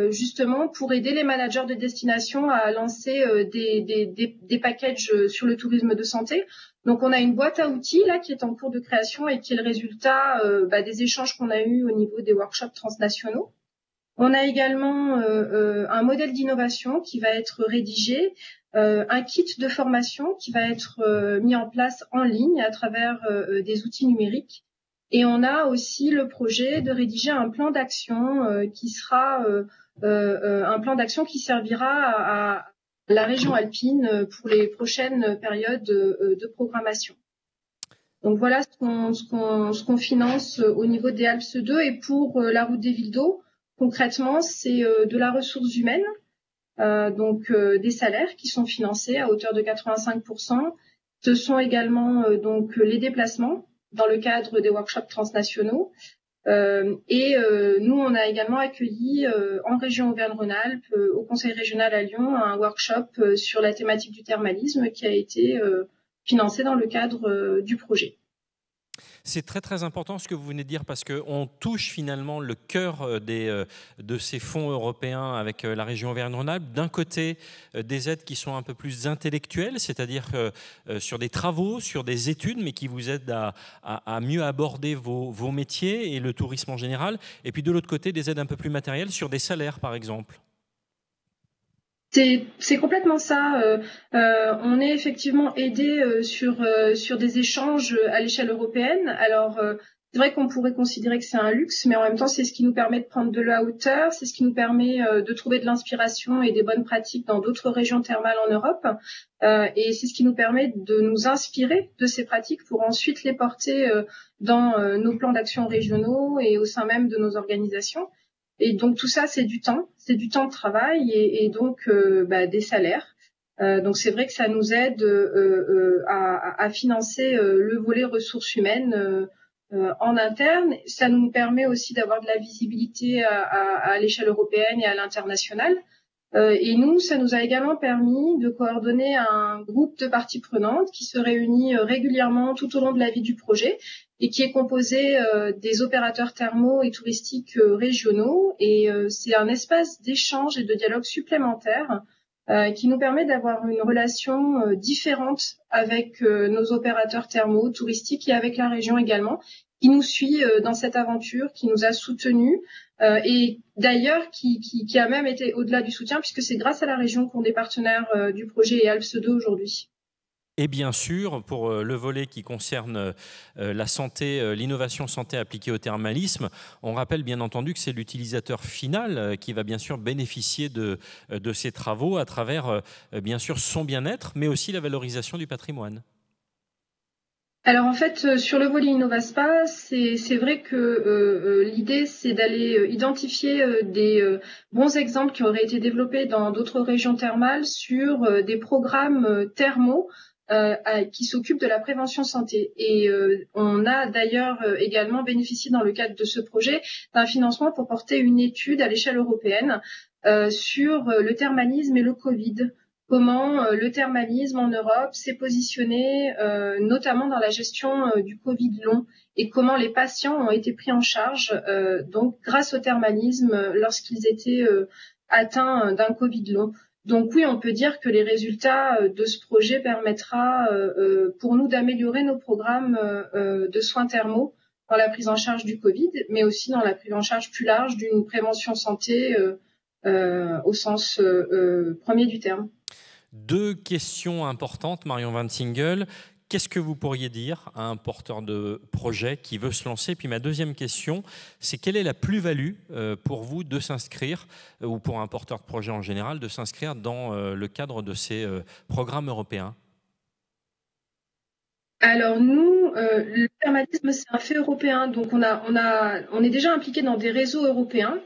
[SPEAKER 13] justement pour aider les managers de destination à lancer des packages sur le tourisme de santé. Donc on a une boîte à outils là qui est en cours de création et qui est le résultat des échanges qu'on a eus au niveau des workshops transnationaux. On a également un modèle d'innovation qui va être rédigé, un kit de formation qui va être mis en place en ligne à travers des outils numériques. Et on a aussi le projet de rédiger un plan d'action qui sera un plan d'action qui servira à la région alpine pour les prochaines périodes de programmation. Donc voilà ce qu'on finance au niveau des ALPS 2. Et pour la route des villes d'eau, concrètement, c'est de la ressource humaine, donc des salaires qui sont financés à hauteur de 85%. Ce sont également donc les déplacements dans le cadre des workshops transnationaux. Nous, on a également accueilli en région Auvergne-Rhône-Alpes, au Conseil régional à Lyon, un workshop sur la thématique du thermalisme qui a été financé dans le cadre du projet.
[SPEAKER 1] C'est très très important ce que vous venez de dire parce qu'on touche finalement le cœur de ces fonds européens avec la région Auvergne-Rhône-Alpes. D'un côté, des aides qui sont un peu plus intellectuelles, c'est-à-dire sur des travaux, sur des études, mais qui vous aident à mieux aborder vos métiers et le tourisme en général. Et puis de l'autre côté, des aides un peu plus matérielles sur des salaires, par exemple.
[SPEAKER 13] C'est complètement ça. On est effectivement aidé sur des échanges à l'échelle européenne. Alors, c'est vrai qu'on pourrait considérer que c'est un luxe, mais en même temps, c'est ce qui nous permet de prendre de la hauteur, c'est ce qui nous permet de trouver de l'inspiration et des bonnes pratiques dans d'autres régions thermales en Europe. Et c'est ce qui nous permet de nous inspirer de ces pratiques pour ensuite les porter dans nos plans d'action régionaux et au sein même de nos organisations. Et donc tout ça, c'est du temps de travail et donc des salaires. Donc c'est vrai que ça nous aide à financer le volet ressources humaines en interne. Ça nous permet aussi d'avoir de la visibilité à l'échelle européenne et à l'international. Et nous, ça nous a également permis de coordonner un groupe de parties prenantes qui se réunit régulièrement tout au long de la vie du projet et qui est composé des opérateurs thermaux et touristiques régionaux. Et c'est un espace d'échange et de dialogue supplémentaire qui nous permet d'avoir une relation différente avec nos opérateurs thermaux, touristiques et avec la région également, qui nous suit dans cette aventure, qui nous a soutenus et d'ailleurs qui a même été au-delà du soutien puisque c'est grâce à la région qu'on est partenaire du projet EALPS 2 aujourd'hui.
[SPEAKER 1] Et bien sûr, pour le volet qui concerne la santé, l'innovation santé appliquée au thermalisme, on rappelle bien entendu que c'est l'utilisateur final qui va bien sûr bénéficier de ces travaux à travers bien sûr son bien-être, mais aussi la valorisation du patrimoine.
[SPEAKER 13] Alors en fait, sur le volet Innovaspa, c'est vrai que l'idée, c'est d'aller identifier des bons exemples qui auraient été développés dans d'autres régions thermales sur des programmes thermaux qui s'occupent de la prévention santé. Et on a d'ailleurs également bénéficié dans le cadre de ce projet d'un financement pour porter une étude à l'échelle européenne sur le thermalisme et le Covid. Comment le thermalisme en Europe s'est positionné notamment dans la gestion du Covid long et comment les patients ont été pris en charge donc grâce au thermalisme lorsqu'ils étaient atteints d'un Covid long. Donc oui, on peut dire que les résultats de ce projet permettra pour nous d'améliorer nos programmes de soins thermaux dans la prise en charge du Covid, mais aussi dans la prise en charge plus large d'une prévention santé au sens premier du terme.
[SPEAKER 1] Deux questions importantes, Marion Van Singel. Qu'est-ce que vous pourriez dire à un porteur de projet qui veut se lancer? Puis ma deuxième question, c'est quelle est la plus-value pour vous de s'inscrire, ou pour un porteur de projet en général, de s'inscrire dans le cadre de ces programmes européens?
[SPEAKER 13] Alors nous, le thermalisme, c'est un fait européen, donc on est déjà impliqué dans des réseaux européens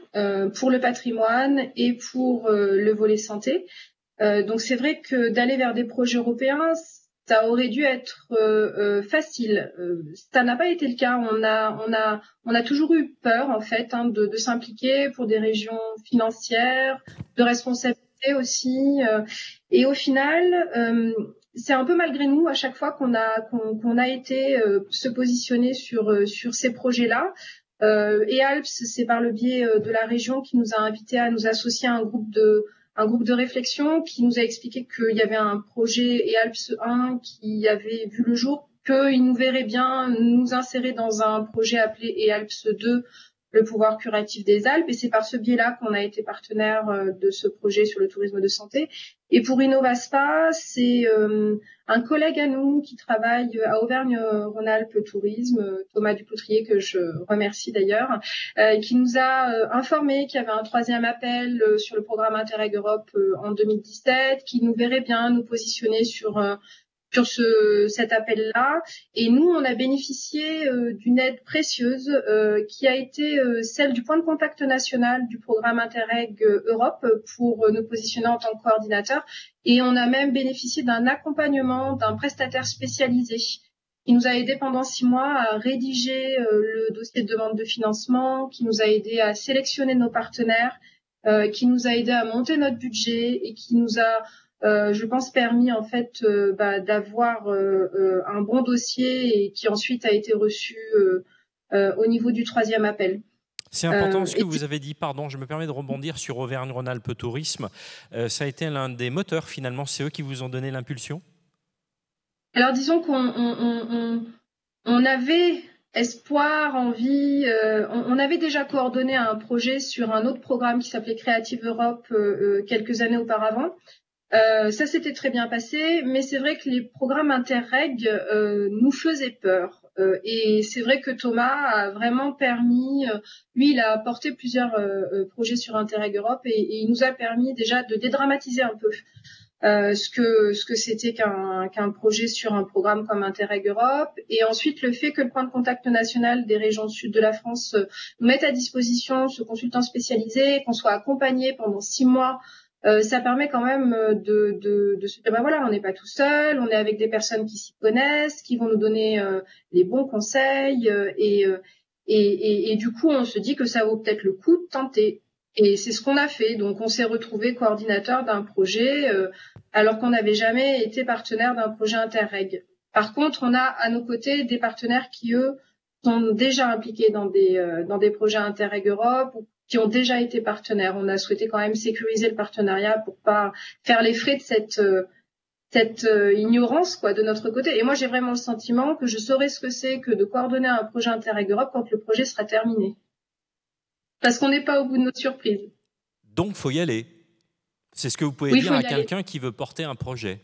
[SPEAKER 13] pour le patrimoine et pour le volet santé. Donc c'est vrai que d'aller vers des projets européens, ça aurait dû être facile. Ça n'a pas été le cas. On a toujours eu peur en fait de s'impliquer pour des régions financières, de responsabilité aussi. Et au final, c'est un peu malgré nous à chaque fois qu'on a été se positionner sur ces projets-là. Et Alps, c'est par le biais de la région qui nous a invités à nous associer à un groupe de réflexion qui nous a expliqué qu'il y avait un projet EALPS 1 qui avait vu le jour, qu'il nous verrait bien nous insérer dans un projet appelé EALPS 2, le pouvoir curatif des Alpes. Et c'est par ce biais-là qu'on a été partenaire de ce projet sur le tourisme de santé. Et pour Innovaspa, c'est un collègue à nous qui travaille à Auvergne-Rhône-Alpes Tourisme, Thomas Dupoutrier, que je remercie d'ailleurs, qui nous a informé qu'il y avait un 3e appel sur le programme Interreg Europe en 2017, qui nous verrait bien nous positionner sur cet appel-là. Et nous, on a bénéficié d'une aide précieuse qui a été celle du point de contact national du programme Interreg Europe pour nous positionner en tant que coordinateur. Et on a même bénéficié d'un accompagnement d'un prestataire spécialisé qui nous a aidé pendant 6 mois à rédiger le dossier de demande de financement, qui nous a aidé à sélectionner nos partenaires, qui nous a aidé à monter notre budget et qui nous a je pense permis en fait d'avoir un bon dossier et qui ensuite a été reçu au niveau du 3e appel.
[SPEAKER 1] C'est important ce que vous avez dit, pardon, je me permets de rebondir sur Auvergne-Rhône-Alpes Tourisme. Ça a été l'un des moteurs finalement, c'est eux qui vous ont donné l'impulsion?
[SPEAKER 13] Alors disons qu'on avait espoir, envie, on avait déjà coordonné un projet sur un autre programme qui s'appelait Creative Europe quelques années auparavant. Ça s'était très bien passé, mais c'est vrai que les programmes Interreg nous faisaient peur. Et c'est vrai que Thomas a vraiment permis, lui il a porté plusieurs projets sur Interreg Europe et il nous a permis déjà de dédramatiser un peu ce que c'était qu'un projet sur un programme comme Interreg Europe. Et ensuite le fait que le point de contact national des régions sud de la France nous mette à disposition ce consultant spécialisé, qu'on soit accompagné pendant 6 mois. Ça permet quand même de se dire, voilà, on n'est pas tout seul, on est avec des personnes qui s'y connaissent, qui vont nous donner les bons conseils, et du coup, on se dit que ça vaut peut-être le coup de tenter. Et c'est ce qu'on a fait. Donc, on s'est retrouvé coordinateur d'un projet, alors qu'on n'avait jamais été partenaire d'un projet Interreg. Par contre, on a à nos côtés des partenaires qui, eux, sont déjà impliqués dans des projets Interreg Europe, qui ont déjà été partenaires. On a souhaité quand même sécuriser le partenariat pour pas faire les frais de cette ignorance quoi de notre côté. Et moi, j'ai vraiment le sentiment que je saurais ce que c'est que de coordonner un projet Interreg Europe quand le projet sera terminé. Parce qu'on n'est pas au bout de notre surprise.
[SPEAKER 1] Donc, faut y aller. C'est ce que vous pouvez dire à quelqu'un qui veut porter un projet.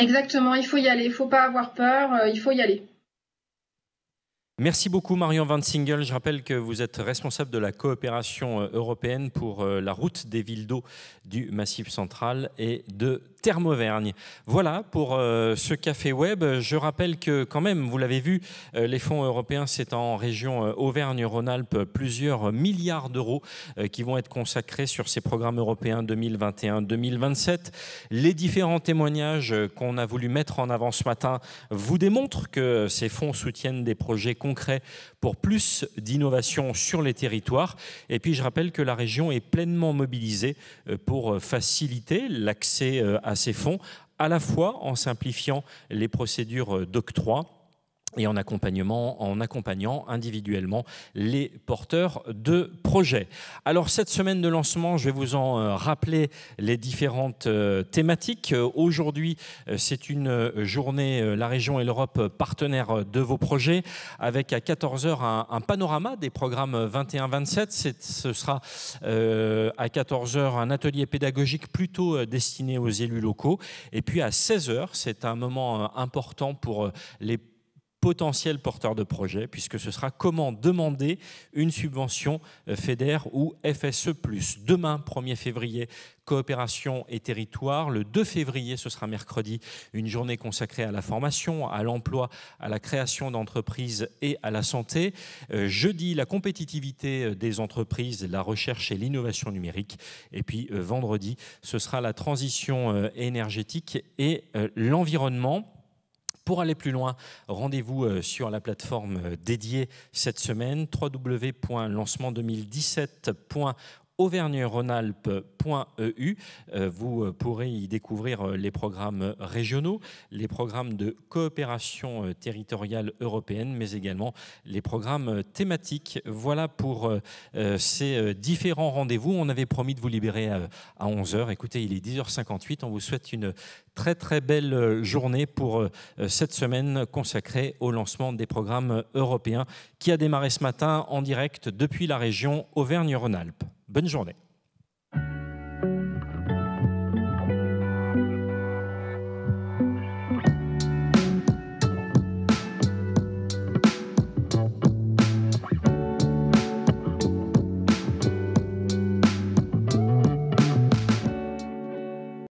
[SPEAKER 13] Exactement, il faut y aller. Il ne faut pas avoir peur, il faut y aller.
[SPEAKER 1] Merci beaucoup Marion Van Singel. Je rappelle que vous êtes responsable de la coopération européenne pour la route des villes d'eau du Massif central et de Terme Auvergne. Voilà pour ce café web. Je rappelle que quand même, vous l'avez vu, les fonds européens, c'est en région Auvergne-Rhône-Alpes plusieurs milliards d'euros qui vont être consacrés sur ces programmes européens 2021-2027. Les différents témoignages qu'on a voulu mettre en avant ce matin vous démontrent que ces fonds soutiennent des projets concrets pour plus d'innovation sur les territoires. Et puis je rappelle que la région est pleinement mobilisée pour faciliter l'accès à ces fonds, à la fois en simplifiant les procédures d'octroi et en accompagnant individuellement les porteurs de projets. Alors cette semaine de lancement, je vais vous en rappeler les différentes thématiques. Aujourd'hui, c'est une journée, la région et l'Europe partenaires de vos projets, avec à 14h un panorama des programmes 21-27. Ce sera à 14h un atelier pédagogique plutôt destiné aux élus locaux. Et puis à 16h, c'est un moment important pour les potentiels porteurs de projets, puisque ce sera comment demander une subvention FEDER ou FSE+. Demain, 1er février, coopération et territoire. Le 2 février, ce sera mercredi, une journée consacrée à la formation, à l'emploi, à la création d'entreprises et à la santé. Jeudi, la compétitivité des entreprises, la recherche et l'innovation numérique. Et puis vendredi, ce sera la transition énergétique et l'environnement. Pour aller plus loin, rendez-vous sur la plateforme dédiée cette semaine, www.lancement2017.auvergne-rhône-alpes.eu. Vous pourrez y découvrir les programmes régionaux, les programmes de coopération territoriale européenne, mais également les programmes thématiques. Voilà pour ces différents rendez-vous. On avait promis de vous libérer à 11h. Écoutez, il est 10h58. On vous souhaite une très très belle journée pour cette semaine consacrée au lancement des programmes européens qui a démarré ce matin en direct depuis la région Auvergne-Rhône-Alpes. Bonne journée.